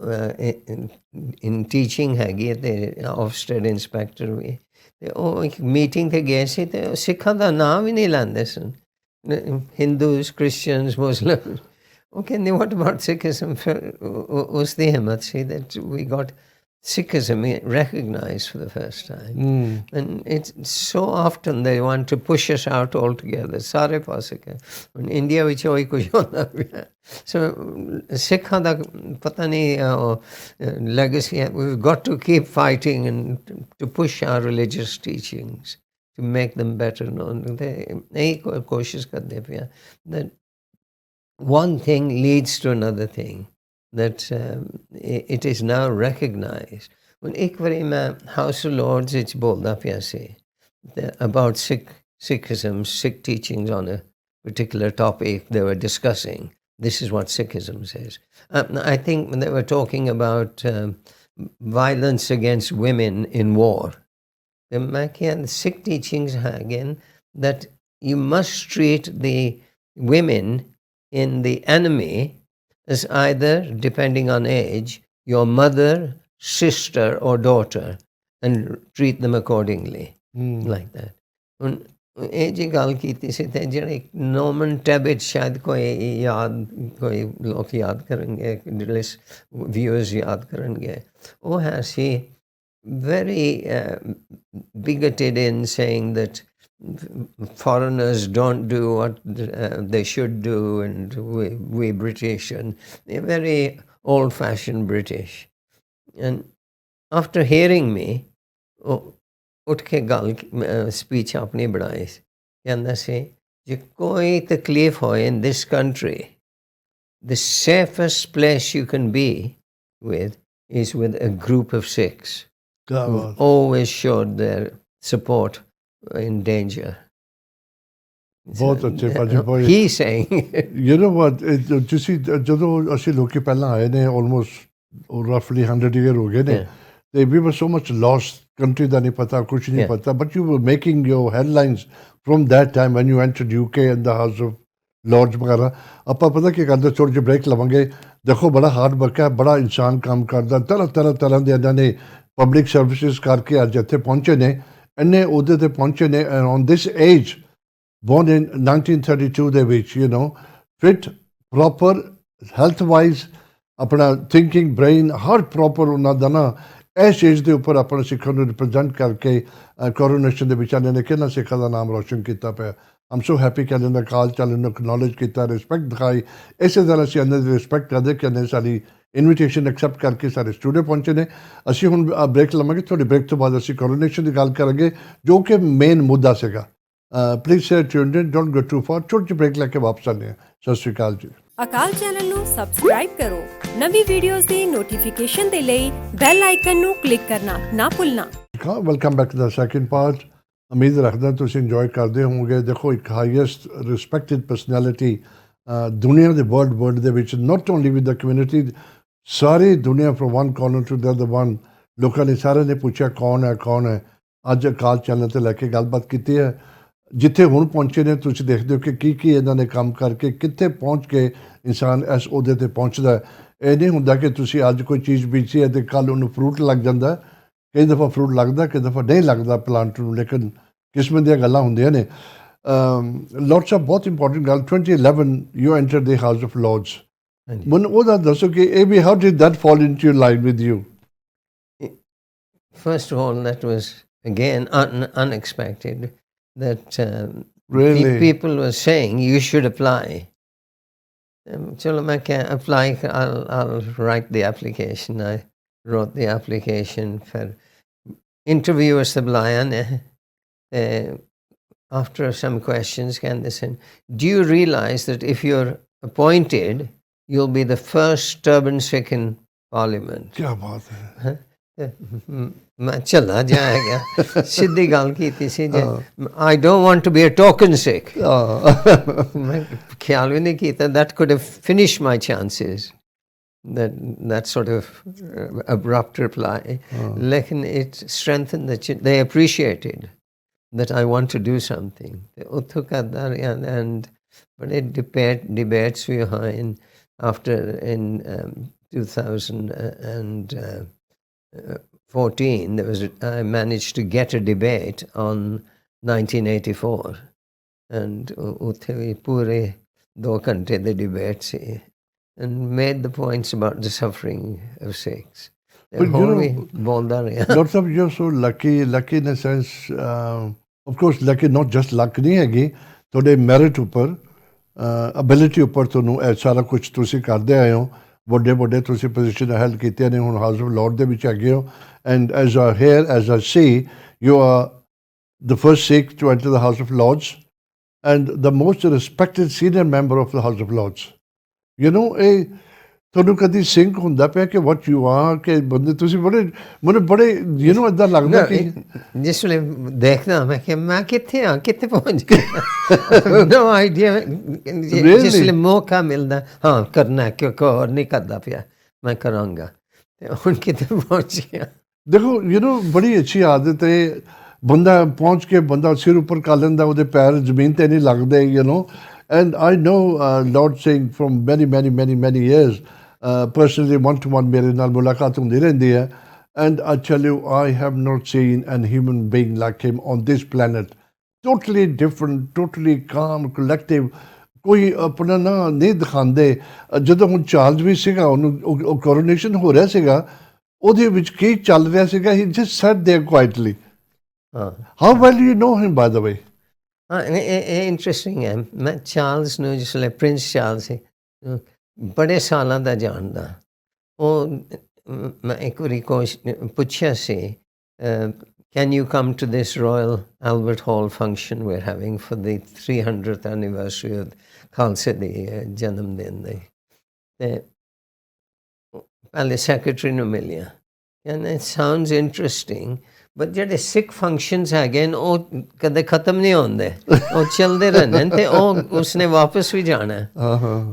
ਇਨ ਟੀਚਿੰਗ ਹੈਗੀ ਤੇ ਆਫਸਟੇਡ ਇੰਸਪੈਕਟਰ ਵੀ ਤੇ ਉਹ ਇੱਕ ਮੀਟਿੰਗ 'ਤੇ ਗਏ ਸੀ ਤੇ ਸਿੱਖਾਂ ਦਾ ਨਾਮ ਵੀ ਨਹੀਂ ਲੈਂਦੇ ਸਨ. ਹਿੰਦੂਸ ਕ੍ਰਿਸਚਨਸ ਮੁਸਲਿਮ ਉਹ ਕਹਿੰਦੇ ਵਾਟ ਅਬਾਊਟ ਸਿੱਖਿਜ਼ਮ. ਉਸ ਦੀ ਹਿੰਮਤ ਸੀ that we got Sikhism recognized for the first time. And it's so often they want to push us out altogether. Sare paase ke. In India vich hoy kuch honda pya. So Sikha da pata nahi legacy. We've got to keep fighting and to push our religious teachings to make them better known. They koshish karde pya that one thing leads to another thing. That it is now recognized. When ek vari main House of Lords it's bolda pya se about Sikhism, Sikh teachings on a particular topic they were discussing. This is what Sikhism says. I think when they were talking about violence against women in war, the Sikh teachings again that you must treat the women in the enemy as either, depending on age, your mother, sister or daughter, and treat them accordingly. Like that. ਇਹ ਜੀ ਗੱਲ ਕੀਤੀ ਸੀ ਤੇ ਜਿਹੜੇ ਨੋਮਨ ਟੈਬਿਟ ਸ਼ਾਇਦ ਕੋਈ ਲੋਕ ਯਾਦ ਕਰਨਗੇ ਜਿਹੜੇ ਵਿਊਅਰਸ ਯਾਦ ਕਰਨਗੇ. ਉਹ ਹੈ ਸੀ very bigoted in saying that foreigners don't do what they should do and we British, and very old-fashioned British. And after hearing me, ਉੱਠ ਕੇ ਗੱਲ speech ਆਪਣੀ ਬਣਾਈ ਕਹਿੰਦਾ ਸੀ ਜੇ ਕੋਈ ਤਕਲੀਫ ਹੋਏ in this country, the safest place you can be is with a group of Sikhs who always showed their support in danger. ਬਹੁਤ ਅੱਛੇ ਭਾਜੀ He saying you know what ਤੁਸੀਂ ਜਦੋਂ ਅਸੀਂ ਲੋਕੀ ਪਹਿਲਾਂ ਆਏ ਨੇ almost roughly 100 year ਹੋ ਗਏ ਨੇ ਤੇ we were so much lost country ਦਾ ਨਹੀਂ ਪਤਾ ਕੁਛ ਨਹੀਂ ਪਤਾ but you were making your headlines from that time when you entered UK and the House of Lords ਵਗੈਰਾ ਆਪਾਂ ਪਤਾ ਕੀ ਕਰਦੇ ਥੋੜ੍ਹੀ ਜਿਹੀ ਬ੍ਰੇਕ ਲਵਾਂਗੇ ਦੇਖੋ ਬੜਾ ਹਾਰਡ ਵਰਕ ਹੈ ਬੜਾ ਇਨਸਾਨ ਕੰਮ ਕਰਦਾ ਤਰ੍ਹਾਂ ਦੇ ਇਹਨਾਂ ਨੇ ਪਬਲਿਕ ਸਰਵਿਸਿਜ਼ ਕਰਕੇ ਅੱਜ ਇੱਥੇ ਪਹੁੰਚੇ ਨੇ ਇੰਨੇ ਅਹੁਦੇ ਤੇ ਪਹੁੰਚੇ ਨੇ on this age born in 1932 ਦੇ ਵਿੱਚ you know fit proper health wise ਆਪਣਾ thinking brain ਹਰ proper ਉਹਨਾਂ ਦਾ ਨਾ ਇਸ ਚੀਜ਼ ਦੇ ਉੱਪਰ ਆਪਣਾ ਸਿੱਖਾਂ ਨੂੰ ਰਿਪਰੈਜ਼ੈਂਟ ਕਰਕੇ ਕੋਰੋਨੇਸ਼ਨ ਦੇ ਵਿੱਚ ਇਹਨਾਂ ਨੇ ਕਿੰਨਾ ਸਿੱਖਾਂ ਦਾ ਨਾਮ ਰੋਸ਼ਨ ਕੀਤਾ ਪਿਆ I'm so happy ਕਿ ਇਹਨਾਂ ਨੇ ਅਕਾਲ ਚੈਨਲ ਨੂੰ ਅਕਨੋਲੇਜ ਕੀਤਾ ਰਿਸਪੈਕਟ ਦਿਖਾਈ ਇਸੇ ਤਰ੍ਹਾਂ ਅਸੀਂ ਇਹਨਾਂ ਦੀ ਰਿਸਪੈਕਟ ਕਰਦੇ ਕਿ ਇਹਨੇ ਸਾਡੀ ਇਨਵੀਟੇਸ਼ਨ ਐਕਸੈਪਟ ਕਰਕੇ ਸਾਡੇ ਸਟੂਡੀਓ ਪਹੁੰਚੇ ਨੇ ਅਸੀਂ ਹੁਣ ਬ੍ਰੇਕ ਲਵਾਂਗੇ ਤੁਹਾਡੇ ਬ੍ਰੇਕ ਤੋਂ ਬਾਅਦ ਅਸੀਂ ਕੋਰੋਨੇਸ਼ਨ ਦੀ ਗੱਲ ਕਰਾਂਗੇ ਜੋ ਕਿ ਮੇਨ ਮੁੱਦਾ ਸੀਗਾ please stay tuned in don't go too far ਛੋਟੀ ਜਿਹੀ ਬ੍ਰੇਕ ਲੈ ਕੇ ਵਾਪਸ ਆਉਂਦੇ ਹਾਂ ਸਤਿ ਸ਼੍ਰੀ ਅਕਾਲ ਜੀ ਅਕਾਲ ਚੈਨਲ ਨੂੰ ਸਬਸਕ੍ਰਾਈਬ ਕਰੋ ਨਵੀਂ ਵੀਡੀਓਜ਼ ਦੀ ਨੋਟੀਫਿਕੇਸ਼ਨ ਦੇ ਲਈ ਬੈਲ ਆਈਕਨ ਨੂੰ ਕਲਿੱਕ ਕਰਨਾ ਨਾ ਭੁੱਲਣਾ welcome back to the second part ਉਮੀਦ ਰੱਖਦਾ ਤੁਸੀਂ ਇੰਜੋਏ ਕਰਦੇ ਹੋਵੋਗੇ ਦੇਖੋ ਇੱਕ ਹਾਈਐਸਟ ਰਿਸਪੈਕਟਡ ਪਰਸਨੈਲਿਟੀ ਦੁਨੀਆ ਦੇ ਵਰਲਡ ਦੇ ਵਿੱਚ not only with the community ਸਾਰੀ ਦੁਨੀਆ from one corner to the other one ਲੋਕਾਂ ਨੇ ਸਾਰਿਆਂ ਨੇ ਪੁੱਛਿਆ ਕੌਣ ਹੈ ਅੱਜ ਅਕਾਲ ਚੈਨਲ 'ਤੇ ਲੈ ਕੇ ਗੱਲਬਾਤ ਕੀਤੀ ਹੈ ਜਿੱਥੇ ਹੁਣ ਪਹੁੰਚੇ ਨੇ ਤੁਸੀਂ ਦੇਖਦੇ ਹੋ ਕਿ ਕੀ ਇਹਨਾਂ ਨੇ ਕੰਮ ਕਰਕੇ ਕਿੱਥੇ ਪਹੁੰਚ ਕੇ ਇਨਸਾਨ ਇਸ ਅਹੁਦੇ 'ਤੇ ਪਹੁੰਚਦਾ ਇਹ ਨਹੀਂ ਹੁੰਦਾ ਕਿ ਤੁਸੀਂ ਅੱਜ ਕੋਈ ਚੀਜ਼ ਬੀਜੀ ਹੈ ਅਤੇ ਕੱਲ੍ਹ ਉਹਨੂੰ ਫਰੂਟ ਲੱਗ ਜਾਂਦਾ ਕਈ ਦਫਾ ਫਰੂਟ ਲੱਗਦਾ ਕਈ ਦਫਾ ਨਹੀਂ ਲੱਗਦਾ ਪਲਾਂਟ ਨੂੰ ਲੇਕਿਨ ਕਿਸਮ ਦੀਆਂ ਗੱਲਾਂ ਹੁੰਦੀਆਂ ਨੇ ਲੋਰਡਸ ਸਾਹਿਬ ਬਹੁਤ ਇੰਪੋਰਟੈਂਟ ਗੱਲ 2011 you enter the House of Lords ਮੈਨੂੰ ਉਹਦਾ ਦੱਸੋ ਕਿ ਇਹ ਵੀ how did that fall into your life with you First of all, that was again unexpected. That really people were saying you should apply. Chalo, I can apply. I'll write the application. I wrote the application for interviewers. After some questions, can they say, do you realize that if you're appointed, you'll be the first turban Sikh in Parliament? क्या बात है ਮੈਂ ਚਲਾ ਜਾਏਗਾ ਸਿੱਧੀ ਗੱਲ ਕੀਤੀ ਸੀ ਜੇ I don't want to be a token Sikh ਮੈਂ ਖਿਆਲ ਵੀ ਨਹੀਂ ਕੀਤਾ that could have finished my chances that sort of abrupt reply lekin it strengthened that they appreciated that I want to do something ਉੱਥੋਂ ਕਰਦਾ and but it debates we are in after in 2014 I managed to get a debate on 1984 and uthe vi pure 2 ਘੰਟੇ the debate see and made the points about the suffering of Sikhs. But you know, lots of you're so lucky in a sense of course lucky not just luck nahi hegi tode merit upar ability upar tonu eh sara kuch tusi karde aaye ho ਵੱਡੇ ਤੁਸੀਂ position held ਕੀਤੀਆਂ ਨੇ ਹੁਣ house of lord ਦੇ ਵਿੱਚ ਹੈਗੇ ਹੋ and as I hear as I see you are the first Sikh to enter the House of Lords and the most respected senior member of the House of Lords you know ਇਹ ਤੁਹਾਨੂੰ ਕਦੀ sink ਹੁੰਦਾ ਪਿਆ ਕਿ what you are ਕਿ ਬੰਦੇ ਤੁਸੀਂ ਮੈਨੂੰ ਬੜੇ ਯੂ ਨੋ ਇੱਦਾਂ ਲੱਗਦਾ ਕਿ ਜਿਸ ਵੇਲੇ ਦੇਖਦਾ ਮੈਂ ਕਿ ਮੈਂ ਕਿੱਥੇ ਪਹੁੰਚ ਗਿਆ ਨੋ ਆਈਡੀਆ ਜਿਸ ਵੇਲੇ ਮੌਕਾ ਮਿਲਦਾ ਹਾਂ ਕਰਨਾ ਕਿਉਂਕਿ ਹੋਰ ਨਹੀਂ ਕਰਦਾ ਪਿਆ ਮੈਂ ਕਰਾਂਗਾ ਤੇ ਹੁਣ ਕਿੱਥੇ ਪਹੁੰਚ ਗਿਆ ਦੇਖੋ ਯੂ ਨੋ ਬੜੀ ਅੱਛੀ ਆਦਤ ਹੈ ਬੰਦਾ ਪਹੁੰਚ ਕੇ ਬੰਦਾ ਸਿਰ ਉੱਪਰ ਕਰ ਲੈਂਦਾ ਉਹਦੇ ਪੈਰ ਜ਼ਮੀਨ 'ਤੇ ਨਹੀਂ ਲੱਗਦੇ you know and I know Lord Singh from many years personally one-to-one ਮੇਰੇ ਨਾਲ ਮੁਲਾਕਾਤ ਹੁੰਦੀ ਰਹਿੰਦੀ ਹੈ and I tell you I have not seen a human being like him on this planet totally different totally calm collective ਕੋਈ ਆਪਣਾ ਨਾ ਨਹੀਂ ਦਿਖਾਉਂਦੇ ਜਦੋਂ ਹੁਣ ਚਾਰਲਸ ਵੀ ਸੀਗਾ ਉਹਨੂੰ ਕੋਰੋਨੇਸ਼ਨ ਹੋ ਰਿਹਾ ਸੀਗਾ ਉਹਦੇ ਵਿੱਚ ਕੀ ਚੱਲ ਰਿਹਾ ਸੀਗਾ he just sat there quietly how well you know him by the way interesting ਹੈ ਮੈਂ ਚਾਰਲਸ ਨੂੰ ਜਿਸ ਵੇਲੇ ਪ੍ਰਿੰਸ ਚਾਰਲਸ ਸੀ ਬੜੇ ਸਾਲਾਂ ਦਾ ਜਾਣਦਾ ਉਹ ਮੈਂ ਇੱਕ ਵਾਰੀ ਪੁੱਛਿਆ ਸੀ, can you come to this Royal Albert Hall function we're having for the 300th anniversary of Khalsa ਦੇ ਜਨਮ ਦਿਨ ਦੇ? ਤੇ ਪਹਿਲੇ ਸੈਕਟਰੀ ਨੂੰ ਮਿਲਿਆ, ਕਹਿੰਦੇ it sounds interesting, but ਜਿਹੜੇ ਸਿੱਖ ਫੰਕਸ਼ਨਸ ਹੈਗੇ ਨੇ ਉਹ ਕਦੇ ਖਤਮ ਨਹੀਂ ਹੁੰਦੇ, ਉਹ ਚੱਲਦੇ ਰਹਿੰਦੇ ਨੇ, ਤੇ ਉਹ ਉਸਨੇ ਵਾਪਸ ਵੀ ਜਾਣਾ।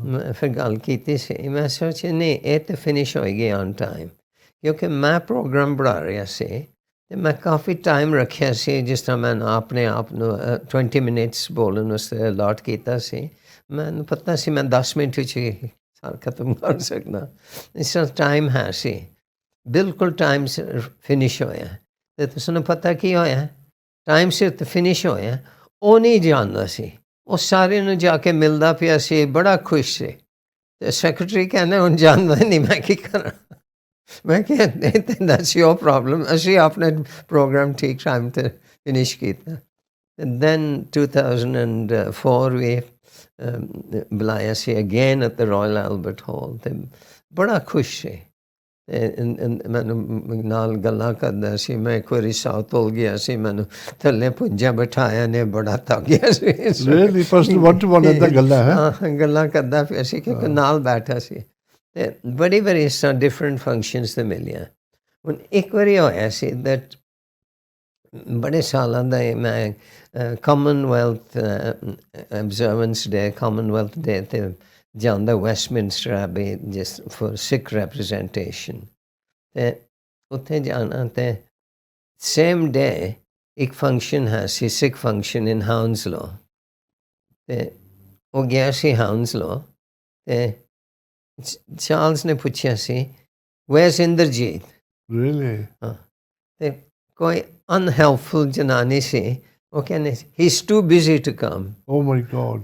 ਮੈਂ ਫਿਰ ਗੱਲ ਕੀਤੀ ਸੀ, ਮੈਂ ਸੋਚਿਆ ਨਹੀਂ ਇਹ ਤਾਂ ਫਿਨਿਸ਼ ਹੋਏਗੀ ਔਨ ਟਾਈਮ, ਕਿਉਂਕਿ ਮੈਂ ਪ੍ਰੋਗਰਾਮ ਬਣਾ ਰਿਹਾ ਸੀ ਅਤੇ ਮੈਂ ਕਾਫੀ ਟਾਈਮ ਰੱਖਿਆ ਸੀ, ਜਿਸ ਤਰ੍ਹਾਂ ਮੈਂ ਆਪਣੇ ਆਪ ਨੂੰ 20 ਮਿੰਟਸ ਬੋਲਣ ਵਾਸਤੇ ਅਲਾਟ ਕੀਤਾ ਸੀ। ਮੈਨੂੰ ਪਤਾ ਸੀ ਮੈਂ 10 ਮਿੰਟ ਵਿੱਚ ਹੀ ਸਾਰਾ ਖਤਮ ਕਰ ਸਕਦਾ, ਇਸ ਤਰ੍ਹਾਂ ਟਾਈਮ ਹੈ ਸੀ, ਬਿਲਕੁਲ ਟਾਈਮ ਸਿਰ ਫਿਨਿਸ਼ ਹੋਇਆ। ਅਤੇ ਤੁਹਾਨੂੰ ਪਤਾ ਕੀ ਹੋਇਆ, ਟਾਈਮ ਸਿਰ ਤਾਂ ਫਿਨਿਸ਼ ਹੋਇਆ, ਉਹ ਨਹੀਂ ਜਾਣਦਾ ਸੀ, ਉਹ ਸਾਰਿਆਂ ਨੂੰ ਜਾ ਕੇ ਮਿਲਦਾ ਪਿਆ ਸੀ, ਬੜਾ ਖੁਸ਼ ਸੀ। ਅਤੇ ਸੈਕਟਰੀ ਕਹਿੰਦੇ ਹੁਣ ਜਾਣਦਾ ਨਹੀਂ, ਮੈਂ ਕੀ ਕਰਾਂ? ਮੈਂ ਕਿਹਾ ਦੈਟਸ ਯੋਰ ਪ੍ਰੋਬਲਮ, ਅਸੀਂ ਆਪਣੇ ਪ੍ਰੋਗਰਾਮ ਠੀਕ ਟਾਈਮ 'ਤੇ ਫਿਨਿਸ਼ ਕੀਤਾ। ਦੈਨ 2004 ਵੀ ਬੁਲਾਇਆ ਸੀ again at the Royal Albert Hall, ਅਤੇ ਬੜਾ ਖੁਸ਼ ਸੀ। ਮੈਨੂੰ ਨਾਲ ਗੱਲਾਂ ਕਰਦਾ ਸੀ, ਮੈਂ ਇੱਕ ਵਾਰੀ ਸਾਊਥ ਹੋਲ ਗਿਆ ਸੀ, ਮੈਨੂੰ ਥੱਲੇ ਪੁੰਜਾ ਬਿਠਾਇਆ ਨੇ, ਬੜਾ ਥੱਕ ਗਿਆ ਸੀ। ਗੱਲਾਂ ਕਰਦਾ ਪਿਆ ਸੀ, ਕਿਉਂਕਿ ਨਾਲ ਬੈਠਾ ਸੀ। ਅਤੇ ਬੜੀ ਵਾਰੀ ਇਸ ਤਰ੍ਹਾਂ ਡਿਫਰੈਂਟ ਫੰਕਸ਼ਨਸ 'ਤੇ ਮਿਲਿਆ। ਹੁਣ ਇੱਕ ਵਾਰੀ ਹੋਇਆ ਸੀ ਦੈਟ ਬੜੇ ਸਾਲਾਂ ਦਾ ਮੈਂ ਕਾਮਨਵੈਲਥ ਅਬਜ਼ਰਵੈਂਸ ਡੇ, ਕਾਮਨਵੈਲਥ ਡੇ 'ਤੇ ਜਾਂਦਾ ਵੈਸਟਮਿੰਸਟਰ ਐਬੀ ਜਿਸ ਫॉर ਸਿੱਖ ਰੈਪਰਜੈਂਟੇਸ਼ਨ, ਅਤੇ ਉੱਥੇ ਜਾਣਾ। ਅਤੇ ਸੇਮ ਡੇ ਇੱਕ ਫੰਕਸ਼ਨ ਹੈ ਸੀ, ਸਿੱਖ ਫੰਕਸ਼ਨ ਇਨ ਹਾਊਂਸਲੋ, ਅਤੇ ਉਹ ਗਿਆ ਸੀ ਹਾਊਂਸਲੋ, ਅਤੇ ਚਾਰਲਸ ਨੇ ਪੁੱਛਿਆ ਸੀ where's ਇੰਦਰਜੀਤ? ਹਾਂ, ਅਤੇ ਕੋਈ ਅਨਹੈਲਪਫੁਲ ਜਨਾਨੀ ਸੀ, ਉਹ ਕਹਿੰਦੇ he's too busy to come. Oh my God.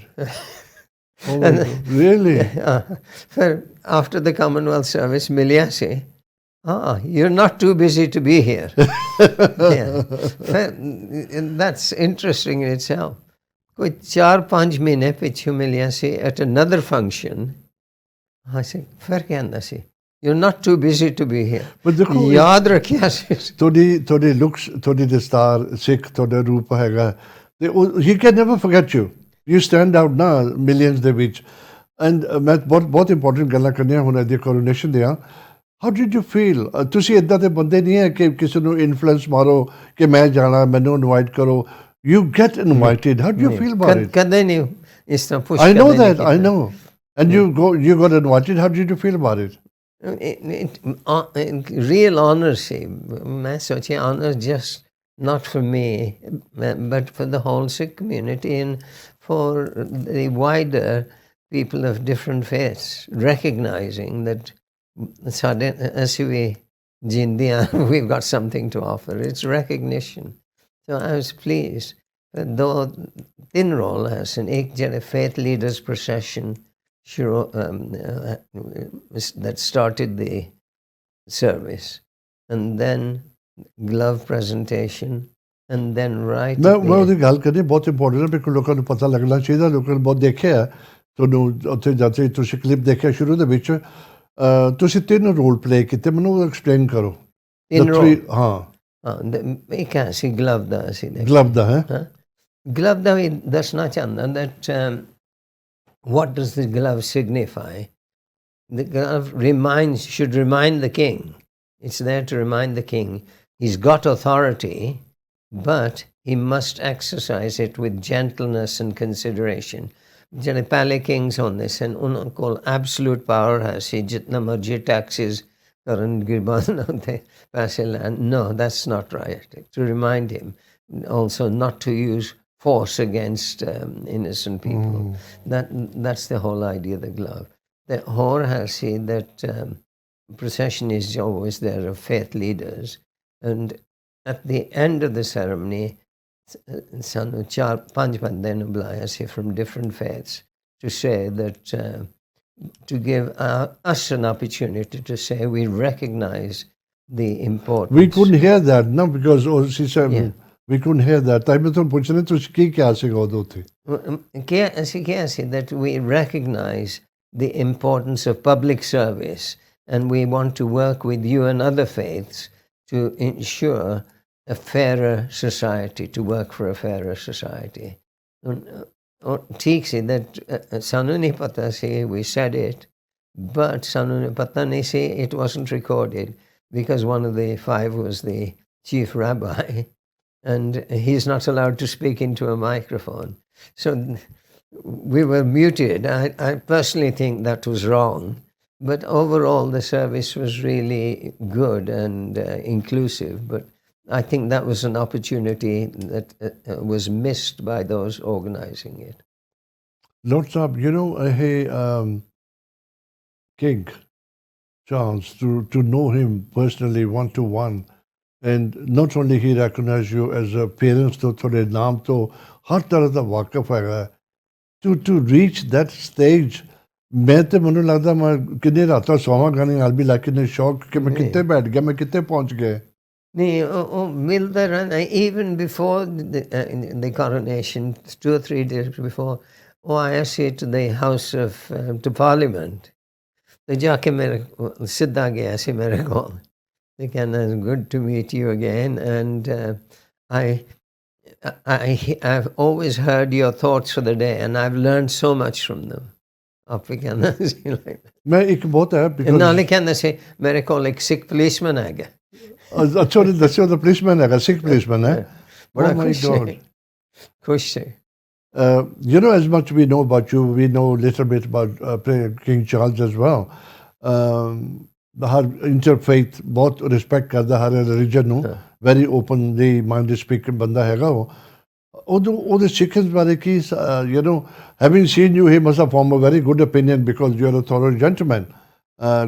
Oh my God. Really? ਫਿਰ after the Commonwealth service ਮਿਲਿਆ ਸੀ, you're not too busy to be here. That's interesting in itself. ਕੋਈ 4-5 ਮਹੀਨੇ ਪਿੱਛੋਂ ਮਿਲਿਆ ਸੀ at another function, ਫਿਰ ਕਹਿੰਦਾ ਸੀ you're not too busy to be here. But ਦੇਖੋ, ਯਾਦ ਰੱਖਿਆ ਸੀ ਤੁਹਾਡੀ ਲੁਕਸ, ਤੁਹਾਡੀ ਦਸਤਾਰ, ਸਿੱਖ ਤੁਹਾਡਾ ਰੂਪ ਹੈਗਾ, ਅਤੇ ਉਹ he can never forget you. You stand out ਨਾ ਮਿਲੀਅਨਸ ਦੇ ਵਿੱਚ। ਐਂਡ ਮੈਂ ਬਹੁਤ ਇੰਪੋਰਟੈਂਟ ਗੱਲਾਂ ਕਰਨੀਆਂ ਹੁਣ ਇਹਦੀ ਕੋਰੋਨੇਸ਼ਨ ਦੀਆਂ। How did you feel? ਤੁਸੀਂ ਇੱਦਾਂ ਦੇ ਬੰਦੇ ਨਹੀਂ ਹੈ ਕਿ ਕਿਸੇ ਨੂੰ ਇਨਫਲੂਐਂਸ ਮਾਰੋ ਕਿ ਮੈਂ ਜਾਣਾ, ਮੈਨੂੰ ਇਨਵਾਈਟ ਕਰੋ। You get invited. How do you feel about it? ਕਦੇ ਨਹੀਂ ਇਸ ਤਰ੍ਹਾਂ ਪੁੱਛ। I know that. I know. And you got invited. How did you feel about it? Real honor see. मैं सोचे honor just not for me, but for the whole Sikh community and for the wider people of different faiths, recognizing that we've got something to offer. It's recognition. So I was pleased. Though thin role as an faith leaders procession that started the service, and then glove presentation, and then ਮੈਂ ਉਹਦੀ ਗੱਲ ਕਰਨੀ ਬਹੁਤ important ਹੈ, ਬਿਲਕੁਲ ਲੋਕਾਂ ਨੂੰ ਪਤਾ ਲੱਗਣਾ ਚਾਹੀਦਾ। ਲੋਕਾਂ ਨੇ ਬਹੁਤ ਦੇਖਿਆ ਤੁਹਾਨੂੰ ਉੱਥੇ ਜਾਂਦੇ, ਤੁਸੀਂ ਕਲਿੱਪ ਦੇਖਿਆ ਸ਼ੁਰੂ ਦੇ ਵਿੱਚ, ਤੁਸੀਂ 3 ਰੋਲ ਪਲੇ ਕੀਤੇ, ਮੈਨੂੰ ਐਕਸਪਲੇਨ ਕਰੋ। ਇੱਕ ਹੈ ਸੀ ਗਲਵ ਦਾ, ਅਸੀਂ ਗਲਵ ਦਾ ਹੈ, ਗਲਵ ਦਾ ਵੀ ਦੱਸਣਾ ਚਾਹੁੰਦਾ that what does the glove signify? The glove should remind the king. It's there to remind the king he's got authority, but he must exercise it with gentleness and consideration. ਜਿਹੜੇ ਪਹਿਲੇ Kings ਹੁੰਦੇ ਸਨ, ਉਹਨਾਂ ਕੋਲ ਐਬਸਲੂਟ power ਹੈ ਸੀ, ਜਿਤਨਾ ਮਰਜ਼ੀ Texas ਕਰਨ, ਗਿਰਬਾਨ ਉੱਤੇ ਪੈਸੇ ਲੈਣ। No, that's not right. To remind him also not to use force against innocent people. That's the whole idea of the glove. The ਹੋਰ ਹੈ ਸੀ that procession is always there of faith leaders, and at the end of the ceremony ਸਾਨੂੰ 4-5 ਬੰਦੇ ਨੂੰ ਬੁਲਾਇਆ ਸੀ from different faiths to say that to give us an opportunity to say we recognize the importance. We couldn't hear that, no, because she said we couldn't hear that. ਤਾਂ ਮੈਂ ਤੁਹਾਨੂੰ ਪੁੱਛਣਾ ਤੁਸੀਂ ਕੀ ਕਿਹਾ ਸੀਗਾ ਉਦੋਂ ਉੱਥੇ? ਅਸੀਂ ਕਿਹਾ ਸੀ that we recognize the importance of public service and we want to work with you and other faiths to ensure a fairer society, to work for a fairer society. ठीक सी that सानू नहीं पता सी, we said it, but सानू नहीं पता नहीं सी, it wasn't recorded because one of the five was the chief rabbi and he's not allowed to speak into a microphone. So we were muted. I personally think that was wrong, but overall the service was really good and inclusive. But I think that was an opportunity that was missed by those organizing it. Lord Sahib, you know, King Charles, to know him personally one-to-one, and not only he recognized you as a parents to thode naam to har tarah da waqif hai, to reach that stage, मैं तो मुझे लगता मैं कितने रातों सोमा गाने I'll be like in a shock कि मैं कितने बैठ गया, मैं कितने पहुंच गए. नहीं, मिलता रहना. Even before the coronation, 2 or 3 days before, I said to the House of to Parliament, तो जाके मेरे सीधा गया सी मेरे को. They can good to meet you again, and I've always heard your thoughts for the day, and I've learned so much from them. आपके कहना सी like मैं एक बहुत है because नाले कहना सी मेरे को एक सिख पुलिसमैन आ गया. अच्छा नहीं दस्यो the policeman है, Sikh policeman है. बड़ा Oh my God. खुश है. You know, as much we know about you, we know a little bit about King Charles as well. Her interfaith बहुत respect करता हर religion ਨੂੰ, very openly minded speaker बंदा हैगा वो. ਉਹਦੇ Sikhs ਬਾਰੇ ਕੀ, you know, having seen you, he must have formed a very good opinion because you are a thorough gentleman.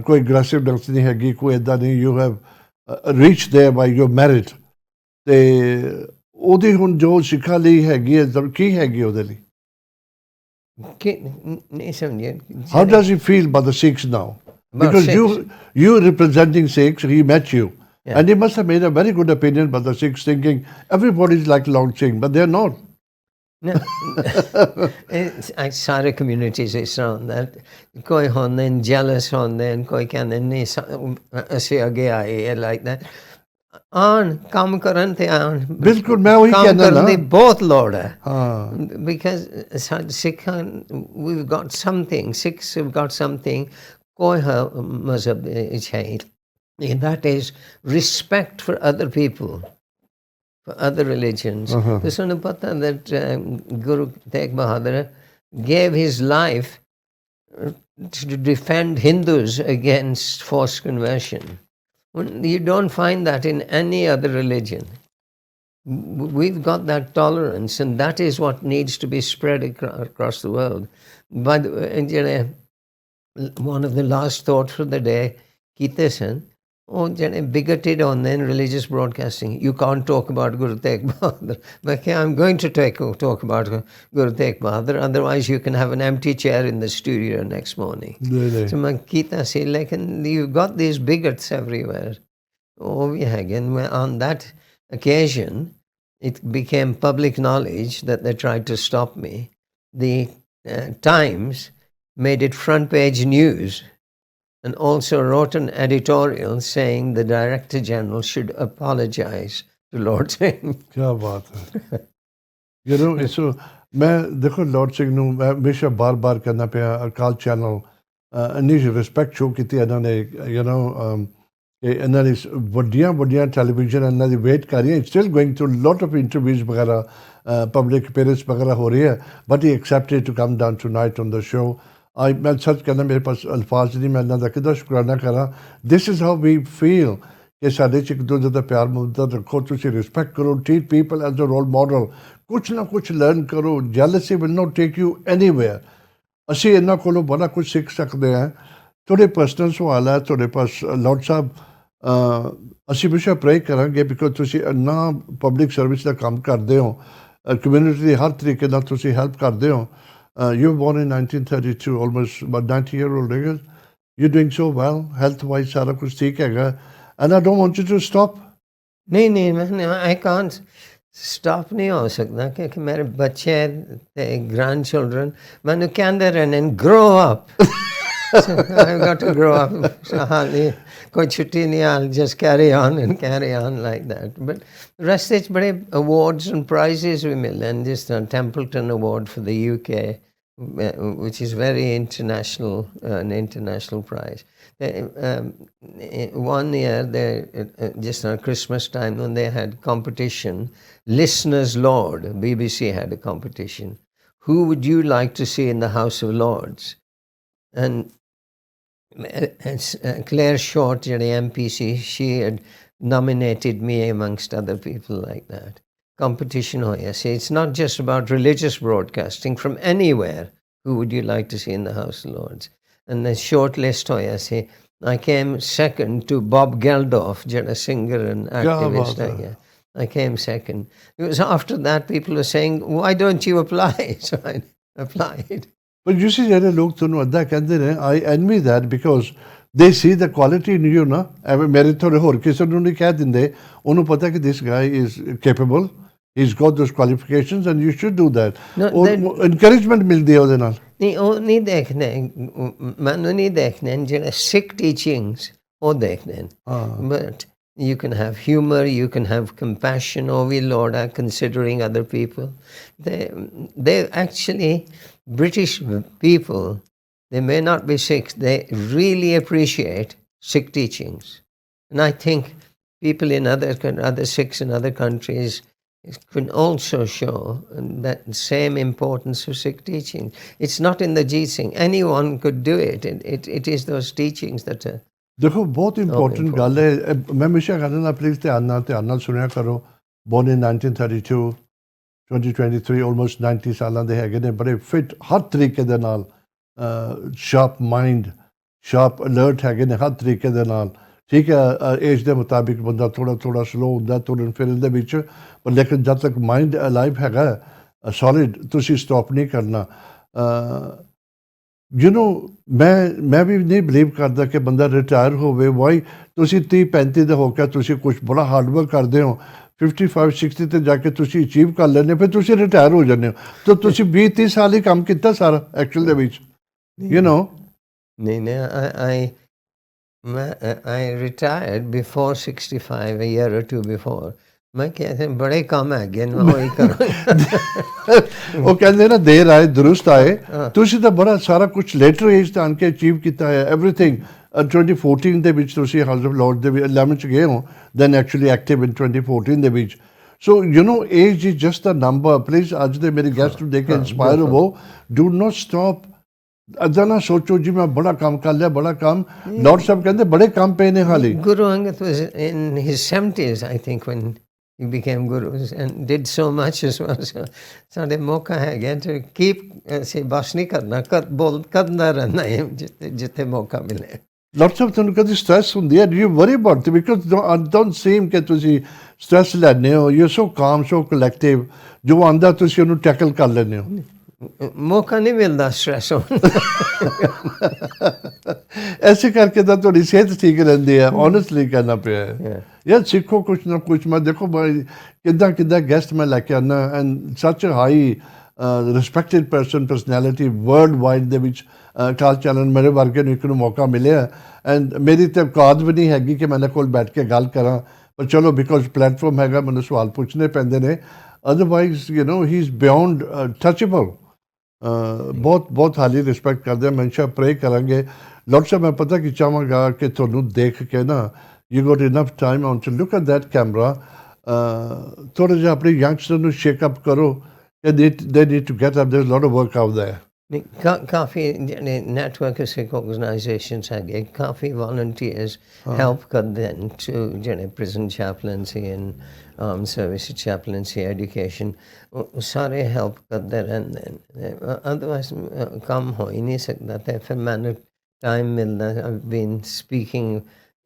ਕੋਈ aggressive ਢੰਗ ਨਹੀਂ ਹੈਗੀ, ਕੋਈ ਏਦਾਂ ਨਹੀਂ. You have reached there by your merit. ਤੇ ਉਹਦੀ ਹੁਣ ਜੋ ਸਿੱਖਾਂ ਲਈ ਹੈਗੀ ਹੈ, ਕੀ ਹੈਗੀ ਉਹਦੇ ਲਈ? नहीं समझे. How does he feel about the Sikhs now? Because you representing Sikhs, he met you. Yeah. And he must have made a very good opinion about the Sikhs, thinking everybody's like Lord Singh, but they're not. No, सारे communities इस तरह होता है. कोई होंदे jealous होंदे, कोई कहते नहीं ऐसे आगे आए like that. आन काम करन थे आन. बिल्कुल मैं वही कहना ना. काम बहुत लोड है. Because Sikh we've got something. Sikhs have got something. कोई मज़हब है. And that is respect for other people, for other religions. There's no pata that Guru Tegh Bahadur gave his life to defend Hindus against forced conversion. You don't find that in any other religion. We've got that tolerance, and that is what needs to be spread across the world. But one of the last thoughts for the day, Kitesan, bigoted on then religious broadcasting. You can't talk about Guru Tegh Bahadur. But I'm going to talk about Guru Tegh Bahadur, otherwise you can have an empty chair in the studio next morning. So Kita say, like, you've got these bigots everywhere. Again, on that occasion, it became public knowledge that they tried to stop me. The Times made it front page news, and also wrote an editorial saying the Director General should apologize to Lord Singh. क्या बात है. You know, so मैं देखो Lord Singh ਨੂੰ ਮੈਂ ਹਮੇਸ਼ਾ ਬਾਰ-ਬਾਰ ਕਰਨਾ ਪਿਆ. Akaal Channel ਇੰਨੀ ਰਿਸਪੈਕਟ ਸ਼ੋ ਕੀਤੀ ਇਹਨਾਂ ਨੇ, you know, ਇਹਨਾਂ ਦੀ ਵੱਡੀਆਂ ਟੈਲੀਵਿਜ਼ਨ ਇਹਨਾਂ ਦੀ ਵੇਟ ਕਰ ਰਹੀ ਹੈ. Still going through lot of interviews ਵਗੈਰਾ, public appearance ਵਗੈਰਾ ਹੋ ਰਹੀ ਹੈ. But he accepted to come down tonight on the show. मैं सच कहना मेरे पास अल्फाज नहीं, मैं अल्लाह का कितना शुक्राना करा. This is how we feel कि साढ़े च एक दूसरे का प्यार मुहब्बत रखो, तुसी रिस्पेक्ट करो, treat people as a role model, कुछ ना कुछ लर्न करो. Jealousy will not take you anywhere. असी इन्हों को बड़ा कुछ सीख सकते हैं. थोड़े पर्सनल सवाल है थोड़े पास लॉर्ड साहब. असी हमेशा प्रे करांगे बिकॉज तुसी इन्ना पब्लिक सर्विस का काम करते हो, कम्यूनिटी की हर तरीके नाल तुसी हेल्प करते हो. You were born in 1932, almost about 90-year-old niggas. You're doing so well, health-wise, सारा कुछ ठीक है. And I don't want you to stop. नहीं, I can't stop नहीं हो सकता क्योंकि मेरे बच्चे, grandchildren, मैंने कहते रहने grow up. So I've got to grow up. So koi chutti nahi, I'll just carry on like that. But rest it's bade awards and prizes we mill, and this Templeton Award for the UK, which is very international, an international prize. One year, just on Christmas time, when they had competition, Listeners' Lord, BBC had a competition. Who would you like to see in the House of Lords? And Claire Short, the MPC, she had nominated me amongst other people like that. Competition hoya. See, it's not just about religious broadcasting. From anywhere, who would you like to see in the House of Lords? And the short list hoya. See, I came second to Bob Geldof, a singer and activist. I came second. It was after that people were saying, why don't you apply? So I applied. But you see, ਜਿਹੜੇ ਲੋਕ ਤੁਹਾਨੂੰ ਅੱਧਾ ਕਹਿੰਦੇ ਨੇ, I envy that because they see the quality in you, ਨਾ ਐਵੇਂ ਮੇਰੇ ਥੋੜੇ ਹੋਰ ਕਿਸੇ ਨੂੰ ਨਹੀਂ ਕਹਿ ਦਿੰਦੇ, ਉਹਨੂੰ ਪਤਾ ਕਿ this guy is capable, he's got those qualifications and you should do that. Encouragement ਮਿਲਦੀ ਹੈ ਉਹਦੇ ਨਾਲ. ਨਹੀਂ ਉਹ ਨਹੀਂ ਦੇਖਦੇ, ਮੈਨੂੰ ਨਹੀਂ ਦੇਖਦੇ ਜਿਹੜੇ ਸਿੱਖ ਟੀਚਿੰਗਸ ਉਹ ਦੇਖਦੇ, but you can have humor, you can have compassion, oh we Lord are considering other people. They actually, British people, they may not be Sikhs, they really appreciate Sikh teachings. And I think people in other Sikhs in other countries can also show that same importance of Sikh teaching. It's not in the Jeet Singh. Anyone could do it. It is those teachings that are ਦੇਖੋ ਬਹੁਤ important ਗੱਲ ਹੈ, ਮੈਂ ਹਮੇਸ਼ਾ ਕਹਿੰਦਾ ਨਾ please ਧਿਆਨ ਨਾਲ ਸੁਣਿਆ ਕਰੋ। ਬੋਰਨ ਇਨ 1932, 2023 ਆਲਮੋਸਟ 90 ਸਾਲਾਂ ਦੇ ਹੈਗੇ ਨੇ, ਬੜੇ ਫਿਟ ਹਰ ਤਰੀਕੇ ਦੇ ਨਾਲ, ਸ਼ਾਰਪ ਮਾਈਂਡ, ਸ਼ਾਰਪ ਅਲਰਟ ਹੈਗੇ ਨੇ ਹਰ ਤਰੀਕੇ ਦੇ ਨਾਲ। ਠੀਕ ਹੈ, ਏਜ ਦੇ ਮੁਤਾਬਿਕ ਬੰਦਾ ਥੋੜਾ ਸਲੋ ਹੁੰਦਾ ਤੁਰਨ ਫਿਰਨ ਦੇ ਵਿੱਚ, ਪਰ ਲੇਕਿਨ ਜਦ ਤੱਕ ਮਾਈਂਡ ਅਲਾਈਵ ਹੈਗਾ ਸੋਲਿਡ, ਤੁਸੀਂ ਸਟਾਪ ਨਹੀਂ ਕਰਨਾ। ਯੂ ਨੋ ਮੈਂ ਵੀ ਨਹੀਂ ਬਿਲੀਵ ਕਰਦਾ ਕਿ ਬੰਦਾ ਰਿਟਾਇਰ ਹੋਵੇ। ਵਾਈ ਤੁਸੀਂ 30-35 ਦੇ ਹੋ ਕੇ ਤੁਸੀਂ ਕੁਛ ਬੜਾ ਹਾਰਡ ਵਰਕ ਕਰਦੇ ਹੋ, 55-60 ਤੇ ਜਾ ਕੇ ਤੁਸੀਂ ਅਚੀਵ ਕਰ ਲੈਂਦੇ, ਫਿਰ ਤੁਸੀਂ ਰਿਟਾਇਰ ਹੋ ਜਾਂਦੇ ਹੋ, ਤਾਂ ਤੁਸੀਂ 20-30 ਸਾਲ ਹੀ ਕੰਮ ਕੀਤਾ ਸਾਰਾ ਐਕਚੁਅਲ ਦੇ ਵਿੱਚ, ਯੂ ਨੋ। ਨਹੀਂ I retired before 65, a year or two before. ਮੈਂ ਕਿਹਾ ਬੜੇ ਕੰਮ ਹੈਗੇ ਨੇ ਉਹੀ ਕਰੋ। ਉਹ ਕਹਿੰਦੇ ਨਾ ਦੇਰ ਆਏ ਦਰੁਸਤ ਆਏ, ਤੁਸੀਂ ਤਾਂ ਬੜਾ ਸਾਰਾ ਕੁਛ ਲੇਟਰ ਏਜ ਤੇ ਆਣ ਕੇ ਅਚੀਵ ਕੀਤਾ ਹੈ ਐਵਰੀਥਿੰਗ। 2014 ਦੇ ਵਿੱਚ ਤੁਸੀਂ ਹਾਊਸ ਆਫ ਲੌਰਡ ਦੇ ਵਿੱਚ 11 ਚ ਗਏ ਹੋ, ਦੈਨ ਐਕਚੁਅਲੀ ਐਕਟਿਵ ਇਨ 2014 ਦੇ ਵਿੱਚ। So you know age is just a number. Please ਅੱਜ ਦੇ ਮੇਰੇ ਗੈਸਟ ਨੂੰ ਦੇਖ ਕੇ ਇੰਸਪਾਇਰ ਹੋਵੋ, ਡੂ ਨੋਟ ਸਟਾਪ। ਅੱਧਾ ਨਾ ਸੋਚੋ ਜੀ ਮੈਂ ਬੜਾ ਕੰਮ ਕਰ ਲਿਆ, ਬੜਾ ਕੰਮ। ਲੌਰਡ ਸਾਹਿਬ ਕਹਿੰਦੇ ਬੜੇ ਕੰਮ ਪਏ ਨੇ ਹਾਲੇ। Guru Angad was in his 70s, I think, when he became guru and did so much as well. So ਸਾਡੇ ਮੌਕਾ ਹੈਗਾ to keep, ਅਸੀਂ ਬਸ ਨਹੀਂ ਕਰਨਾ, ਕਰਦਾ ਰਹਿਣਾ ਹੈ ਜਿੱਥੇ ਮੌਕਾ ਮਿਲੇ। ਲੌਰਡ ਸਾਹਿਬ ਤੁਹਾਨੂੰ ਕਦੀ ਸਟ੍ਰੈਸ ਹੁੰਦੀ ਹੈ? You worry about because don't seam ਕਿ ਤੁਸੀਂ ਸਟ੍ਰੈਸ ਲੈਂਦੇ ਹੋ। ਯੂ ਸੋ ਕਾਮ, ਸੋ ਕਲੈਕਟਿਵ, ਜੋ ਆਉਂਦਾ ਤੁਸੀਂ ਉਹਨੂੰ ਟੈਕਲ ਕਰ ਲੈਂਦੇ ਹੋ। ਮੌਕਾ ਨਹੀਂ ਮਿਲਦਾ ਸਟ੍ਰੈਸ ਹੋਣ। ਐਸੇ ਕਰਕੇ ਤਾਂ ਤੁਹਾਡੀ ਸਿਹਤ ਠੀਕ ਰਹਿੰਦੀ ਹੈ, ਓਨੈਸਟਲੀ ਕਹਿਣਾ ਪਿਆ ਹੈ। ਯਾਰ ਸਿੱਖੋ ਕੁਛ ਨਾ ਕੁਛ। ਮੈਂ ਦੇਖੋ ਕਿੱਦਾਂ ਗੈਸਟ ਮੈਂ ਲੈ ਕੇ ਆਉਂਦਾ, ਐਂਡ ਸੱਚ high respected personality world wide ਦੇ ਵਿੱਚ। ਅਕਾਲ ਚੈਨਲ ਮੇਰੇ ਵਰਗੇ ਨੂੰ ਇੱਕ ਨੂੰ ਮੌਕਾ ਮਿਲਿਆ, ਐਂਡ ਮੇਰੀ ਤਾਂ ਔਕਾਤ ਵੀ ਨਹੀਂ ਹੈਗੀ ਕਿ ਮੈਂ ਇਹਨਾਂ ਕੋਲ ਬੈਠ ਕੇ ਗੱਲ ਕਰਾਂ, ਪਰ ਚਲੋ ਬਿਕੋਜ਼ ਪਲੇਟਫਾਰਮ ਹੈਗਾ ਮੈਨੂੰ ਸਵਾਲ ਪੁੱਛਣੇ ਪੈਂਦੇ ਨੇ, otherwise you know he is beyond touchable. ਬਹੁਤ ਹਾਲੀ ਰਿਸਪੈਕਟ ਕਰਦੇ ਹਾਂ, ਹਮੇਸ਼ਾ ਪ੍ਰੇ ਕਰਾਂਗੇ। ਲੌਰਡ ਸਾਹਿਬ ਮੈਂ ਪਤਾ ਕੀ ਚਾਹਾਂਗਾ ਕਿ ਤੁਹਾਨੂੰ ਦੇਖ ਕੇ ਨਾ you got enough time on to look at that camera, ਥੋੜ੍ਹਾ ਜਿਹਾ ਆਪਣੇ ਯੰਗਸਟਰ ਨੂੰ ਸ਼ੇਕ ਅਪ ਕਰੋ। They need to get up. There's a lot of work out there. ਕਾਫੀ ਨੈਟਵਰਕ ਸਿੱਖ ਆਰਗੇਨਾਈਜੇਸ਼ਨਸ ਹੈਗੇ, ਕਾਫੀ ਵਾਲੰਟੀਅਰਸ ਹੈਲਪ ਕਰਦੇ ਹਨ ਟੂ ਜਿਹੜੇ prison chaplaincy and arm service chaplaincy education, ਉਹ ਸਾਰੇ ਹੈਲਪ ਕਰਦੇ ਰਹਿੰਦੇ ਨੇ। ਅਦਰਵਾਈਜ਼ ਕੰਮ ਹੋ ਹੀ ਨਹੀਂ ਸਕਦਾ। ਅਤੇ ਫਿਰ ਮੈਨੂੰ ਟਾਈਮ ਮਿਲਦਾ। I've been speaking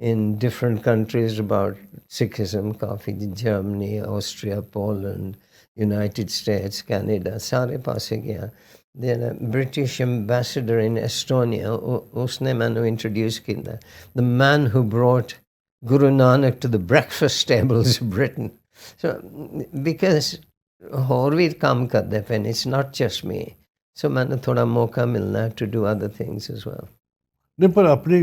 in different countries about Sikhism, coffee Germany, Austria, Poland, United States, Canada, ਸਾਰੇ ਪਾਸੇ ਗਿਆ। The British ambassador in Estonia, usne manu introduced kinda, the man who brought Guru Nanak to the breakfast tables of Britain. So because ਹੋਰ ਵੀ ਕੰਮ ਕਰਦੇ ਪਏ, it's not just me. So manu thoda mauka milna to do other things as well. ਨਹੀਂ ਪਰ ਆਪਣੀ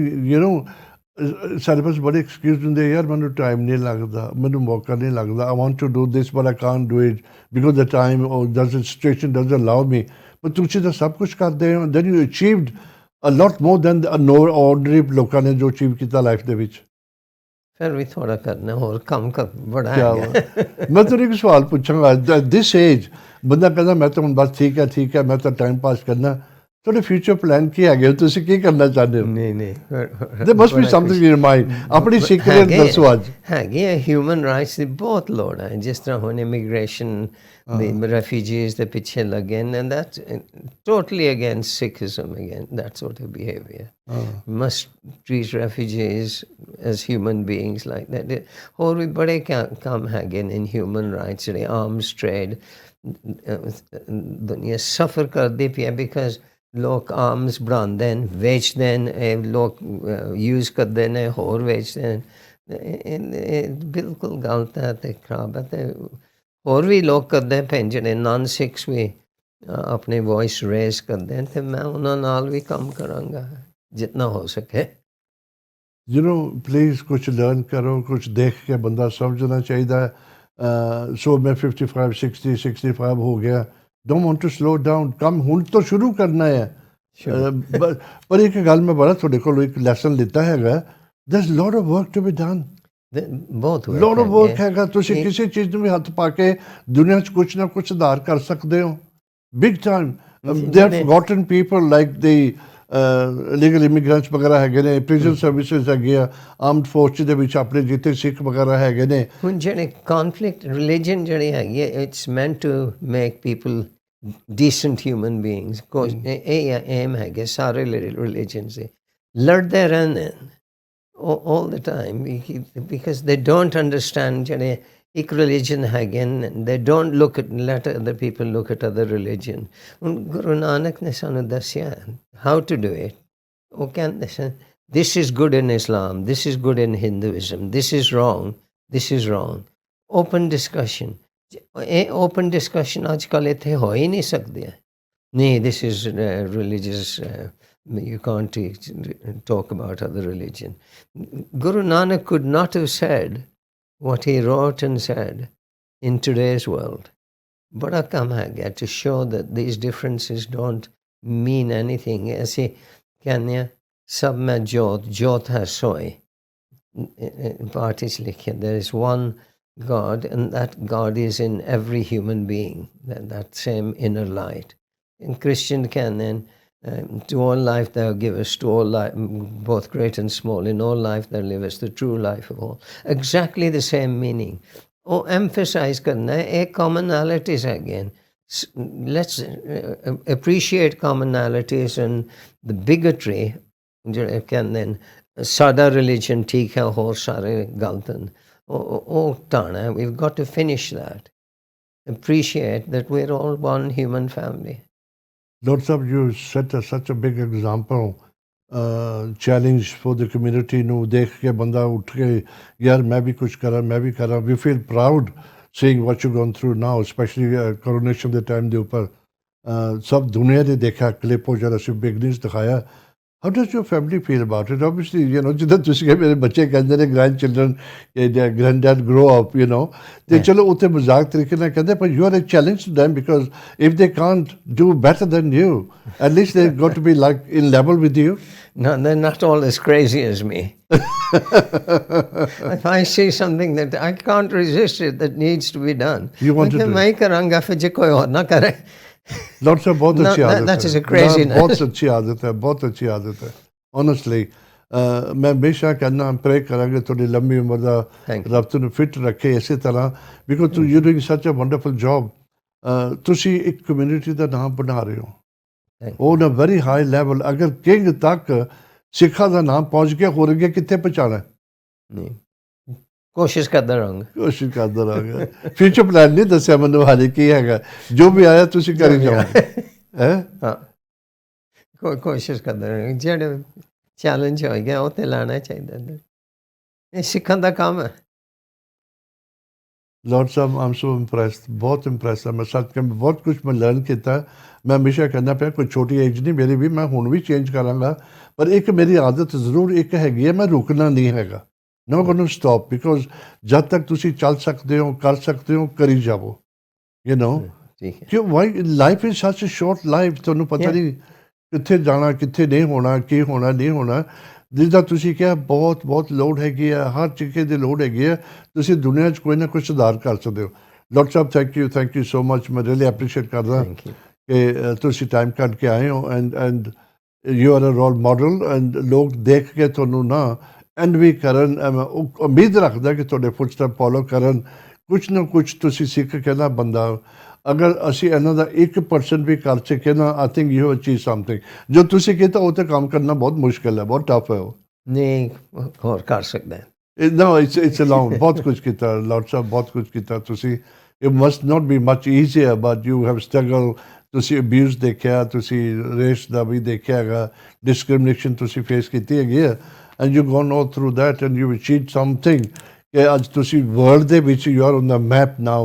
ਸਾਡੇ ਪਾਸ ਬੜੇ excuse ਹੁੰਦੇ ਯਾਰ ਮੈਨੂੰ ਟਾਈਮ ਨਹੀਂ ਲੱਗਦਾ, ਮੈਨੂੰ ਮੌਕਾ ਨਹੀਂ ਲੱਗਦਾ, I want to do this but I can't do it because the time or this situation doesn't allow ਮੀ। ਪਰ ਤੁਸੀਂ ਤਾਂ ਸਭ ਕੁਛ ਕਰਦੇ ਹੋ, then you achieved a lot more than ordinary ਲੋਕਾਂ ਨੇ ਜੋ ਅਚੀਵ ਕੀਤਾ ਲਾਈਫ ਦੇ ਵਿੱਚ। ਫਿਰ ਵੀ ਥੋੜਾ ਕਰਨਾ, ਹੋਰ ਕੰਮ ਬੜਾ ਕਿਆ ਹੈ। ਮੈਂ ਤੁਹਾਨੂੰ ਇੱਕ ਸਵਾਲ ਪੁੱਛਾਂਗਾ, ਦਿਸ ਏਜ ਬੰਦਾ ਕਹਿੰਦਾ ਮੈਂ ਤਾਂ ਹੁਣ ਬਸ ਠੀਕ ਹੈ ਮੈਂ ਤਾਂ ਟਾਈਮ ਪਾਸ ਕਰਨਾ, ਤੁਹਾਡੇ ਫਿਊਚਰ ਪਲਾਨ ਕੀ ਹੈਗੇ, ਤੁਸੀਂ ਕੀ ਕਰਨਾ ਚਾਹੁੰਦੇ ਹੋ? ਨਹੀਂ there must be something in your mind, ਆਪਣੀ ਸੀਕ੍ਰੇਟ ਦੱਸੋ ਅੱਜ। ਹੈਗੇ ਆ ਹਿਊਮਨ ਰਾਈਟਸ ਦੀ ਬਹੁਤ ਲੋੜ ਹੈ, ਜਿਸ ਤਰ੍ਹਾਂ ਹੁਣ ਇਮੀਗ੍ਰੇਸ਼ਨ the refugees ਦੇ ਪਿੱਛੇ ਲੱਗੇ ਨੇ, and that's totally against Sikhism again, that sort of behavior. Must treat refugees as human beings like that. ਹੋਰ ਵੀ ਬੜੇ ਕੰਮ ਹੈਗੇ ਨੇ in human rights, ਜਿਹੜੇ arms trade ਦੁਨੀਆ ਸਫਰ ਕਰਦੀ ਪਈ ਹੈ because ਲੋਕ ਆਰਮਸ ਬਣਾਉਂਦੇ ਨੇ, ਵੇਚਦੇ ਨੇ, ਲੋਕ ਯੂਜ਼ ਕਰਦੇ ਨੇ, ਹੋਰ ਵੇਚਦੇ ਨੇ। ਬਿਲਕੁਲ ਗਲਤ ਹੈ ਅਤੇ ਖਰਾਬ ਹੈ, ਅਤੇ ਹੋਰ ਵੀ ਲੋਕ ਕਰਦੇ ਪਏ ਜਿਹੜੇ ਨਾਨ ਸਿੱਖਸ ਵੀ ਆਪਣੀ ਵੋਇਸ ਰੇਜ਼ ਕਰਦੇ ਨੇ, ਅਤੇ ਮੈਂ ਉਹਨਾਂ ਨਾਲ ਵੀ ਕੰਮ ਕਰਾਂਗਾ ਜਿਤਨਾ ਹੋ ਸਕੇ। ਪਲੀਜ਼ ਕੁਛ ਲਰਨ ਕਰੋ, ਕੁਛ ਦੇਖ ਕੇ ਬੰਦਾ ਸਮਝਣਾ ਚਾਹੀਦਾ ਹੈ। ਸੋ ਮੈਂ 55 60 65 ਹੋ ਗਿਆ, don't want to slow down, ਕੰਮ ਹੁਣ ਤੋਂ ਸ਼ੁਰੂ ਕਰਨਾ ਹੈ। ਪਰ ਇੱਕ ਗੱਲ ਮੈਂ ਬੜਾ ਤੁਹਾਡੇ ਕੋਲ ਇੱਕ ਲੈਸਨ ਲਿੱਤਾ ਹੈਗਾ, there's a lot of work to be done, ਬਹੁਤ lot of work ਹੈਗਾ। ਤੁਸੀਂ ਕਿਸੇ ਚੀਜ਼ ਨੂੰ ਵੀ ਹੱਥ ਪਾ ਕੇ ਦੁਨੀਆ 'ਚ ਕੁਛ ਨਾ ਕੁਛ ਸੁਧਾਰ ਕਰ ਸਕਦੇ ਹੋ, big time. They have forgotten people like the legal immigrants ਵਗੈਰਾ ਹੈਗੇ ਨੇ, ਪ੍ਰਿਜ਼ਨ ਸਰਵਿਸਿਜ਼ ਹੈਗੇ ਆ, ਆਰਮਡ ਫੋਰਸ ਦੇ ਵਿੱਚ ਆਪਣੇ ਜਿੱਥੇ ਸਿੱਖ ਵਗੈਰਾ ਹੈਗੇ ਨੇ। ਹੁਣ ਜਿਹੜੇ ਕੌਨਫਲਿਕਟ ਰਿਲੀਜਨ ਜਿਹੜੀ ਹੈਗੀ ਹੈ, it's meant to make people decent human beings. ਇਹ ਏਮ ਹੈਗੇ ਸਾਰੇ ਰਿਲੀਜਨਸ ਦੇ, ਲੜਦੇ ਰਹਿੰਦੇ all the time because they don't understand ਜਿਹੜੇ ਇੱਕ religion ਹੈਗੇ ਨੇ, they don't let other people look at other religion. ਹੁਣ ਗੁਰੂ ਨਾਨਕ ਨੇ ਸਾਨੂੰ ਦੱਸਿਆ how to do it. ਉਹ ਕਹਿੰਦੇ ਸਨ this is good in Islam, this is good in Hinduism, this is wrong. Open discussion. ਇਹ open discussion ਅੱਜ ਕੱਲ੍ਹ ਇੱਥੇ ਹੋ ਹੀ ਨਹੀਂ ਸਕਦੇ। ਨਹੀਂ, this is religious, you can't talk about other religion. Guru Nanak could not have said what he wrote and said in today's world. Bada kam hai gaya to show that these differences don't mean anything. Aise kehne sab mein jyot hai soy. Parties likhe, there is one God, and that God is in every human being, that same inner light. In Christian canon, to all life thou givest, to all life, both great and small, in all life thou livest, the true life of all. Exactly the same meaning. Oh, emphasize karna hai, commonalities again. Let's appreciate commonalities, and the bigotry, then sada religion theek hai, hor sare galat hain, oh tana, we've got to finish that. Appreciate that we're all one human family. Dr. Sahib, you set such a big example, challenge for the community ਨੂੰ ਦੇਖ ਕੇ ਬੰਦਾ ਉੱਠ ਕੇ ਯਾਰ ਮੈਂ ਵੀ ਕੁਛ ਕਰਾਂ, ਮੈਂ ਵੀ ਕਰਾਂ। We feel proud seeing what you've gone through now, especially coronation ਦੇ ਟਾਈਮ ਦੇ ਉੱਪਰ ਸਭ ਦੁਨੀਆ ਨੇ ਦੇਖਿਆ ਕਲਿੱਪ, ਉਹ ਜਿਹੜਾ ਅਸੀਂ ਬਿਗ ਨਿਊਜ਼ ਦਿਖਾਇਆ। How does your family feel about it? Obviously, ਜਿੱਦਾਂ ਤੁਸੀਂ ਕਿ ਮੇਰੇ ਬੱਚੇ ਕਹਿੰਦੇ ਨੇ grandchildren, granddad grow up, ਤੇ ਚਲੋ ਉੱਥੇ ਮਜ਼ਾਕ ਤਰੀਕੇ ਨਾਲ ਕਹਿੰਦੇ, ਪਰ you are a challenge to them because if they can't do better than you, at least they've got to be like in level with you. No, they're not all as crazy as me. If I see something that I can't resist it, that needs to be done, you want to do. मैं करांगा फिर जो कोई और ना करे। Doctor साहब बहुत अच्छी आदत that is a craziness. बहुत अच्छी आदत है, बहुत अच्छी आदत है। ऑनेस्टली मैं हमेशा कहना प्रे करांगे थोड़ी लंबी उम्र का रब तुहानू फिट रखे इसी तरह, because you doing such a wonderful job. तुसी एक कम्यूनिटी का नाम बना रहे हो on a very high level. अगर किंग तक सिखा का नाम पहुँच गया, हो गया कितने पहुँचाना है? कोशिश करता रहांगा। फ्यूचर प्लान नहीं दसिया मैनू हाले की हैगा, जो भी आया तुसी करी जाओगे। हाँ, कोशिश करता रहांगा, जेड़े चैलेंज हो गया वो तो लाना चाहिए। ये सिखण दा काम है। लॉर्ड साहब आई एम सो इंप्रेस्ड, बहुत इंप्रेस है मैं सच कहं बहुत कुछ मैं लर्न किया। मैं हमेशा कहना पाया कोई छोटी एज नहीं मेरी भी, मैं हुण भी चेंज करांगा, पर एक मेरी आदत जरूर एक हैगी है, मैं रुकना नहीं हैगा, नॉट गोना स्टॉप, बिकॉज जब तक तुसी चल सकते हो कर सकते हो करी जाओ, यू नो। ठीक है। क्यों why life is such A short life, तुहानूं पता Yeah. नहीं कित्थे जाना कित्थे नहीं होना, की होना नहीं होना। जिसदा तुसी क्या बहुत बहुत लोड हैगी है, हर चीज़ की लोड हैगी है, तुसी दुनिया 'च कोई ना कुछ सुधार कर सकते हो। डॉक्टर साहब थैंक यू सो मच, मैं रियली एप्रीशिएट करदा Thank you. कि तुसी टाइम कढ के आए हो and you are a role model and लोग देख के तुहानूं ना एनवी करन, मैं उम्मीद रखदा कि तुहाडे फुटस्टैप फॉलो करन, कुछ ना कुछ तुसी सीख के ना बंदा अगर ਅਸੀਂ ਇਹਨਾਂ ਦਾ 1% ਵੀ ਕਰ ਸਕੇ ਨਾ, I think you have achieve something. जो तुसी कीता ਉਹ ਤੇ ਕੰਮ ਕਰਨਾ ਬਹੁਤ ਮੁਸ਼ਕਿਲ ਹੈ, ਬਹੁਤ ਟਫ ਹੈ ਉਹ। नहीं और कर सकते हैं। No, it's a long बहुत कुछ ਕੀਤਾ लॉर्ड साहब, बहुत कुछ ਕੀਤਾ ਤੁਸੀਂ। it must not be much easier but you have struggled, ਤੁਸੀਂ abuse ਦੇਖਿਆ, ਤੁਸੀਂ ਰੇਸ ਦਾ ਵੀ ਦੇਖਿਆ ਹੈਗਾ, discrimination ਤੁਸੀਂ ਫੇਸ ਕੀਤੀ ਹੈਗੀ ਹੈ, and you gone all through that and you achieved something ਕਿ ਅੱਜ ਤੁਸੀਂ ਵਰਲਡ ਦੇ ਵਿੱਚ you are on the map now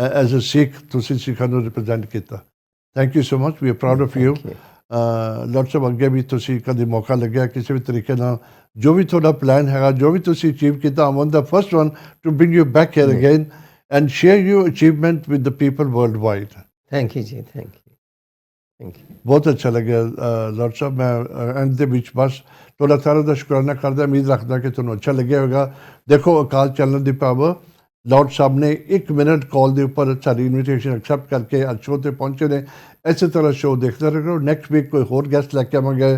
as a Sikh, ਤੁਸੀਂ ਸਿੱਖਾਂ ਨੂੰ ਰਿਪਰੈਜ਼ੈਂਟ ਕੀਤਾ। Thank you so much, we are proud of you. Lord sahib ਅੱਗੇ ਵੀ ਤੁਸੀਂ ਕਦੇ ਮੌਕਾ ਲੱਗਿਆ ਕਿਸੇ ਵੀ ਤਰੀਕੇ ਨਾਲ ਜੋ ਵੀ ਤੁਹਾਡਾ ਪਲਾਨ ਹੈਗਾ, ਜੋ ਵੀ ਤੁਸੀਂ ਅਚੀਵ ਕੀਤਾ, I want the first one to bring you back here again and share your achievement with the people worldwide. Thank you ji, thank you. ਬਹੁਤ ਅੱਛਾ ਲੱਗਿਆ ਲॉर्ड ਸਾਹਿਬ। ਮੈਂ ਐਂਡ ਦੇ ਵਿੱਚ ਬਸ ਤੁਹਾਡਾ ਸਾਰਿਆਂ ਦਾ ਸ਼ੁਕਰਾਨਾ ਕਰਦਾ, ਉਮੀਦ ਰੱਖਦਾ ਕਿ ਤੁਹਾਨੂੰ ਅੱਛਾ ਲੱਗਿਆ ਹੋਵੇਗਾ। ਦੇਖੋ ਅਕਾਲ ਚੈਨਲ ਦੀ ਪਾਵਰ, लॉर्ड साहब ने 1 मिनट कॉल के उपर सारी इन्विटेशन एक्सैप्ट करके आज शो पर पहुंचे ने। इस तरह शो देखते रहो, नैक्सट वीक कोई होर गैस्ट लैके आवांगे।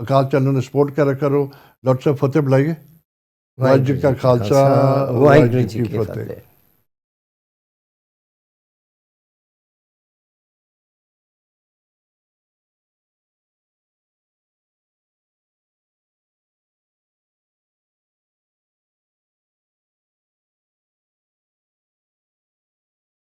अकाल चैनल ने सपोर्ट करा करो। लॉर्ड साहब फतेह बुलाइए। वाहिगुरू जी का खालसा, वाहिगुरू जी की फतेह।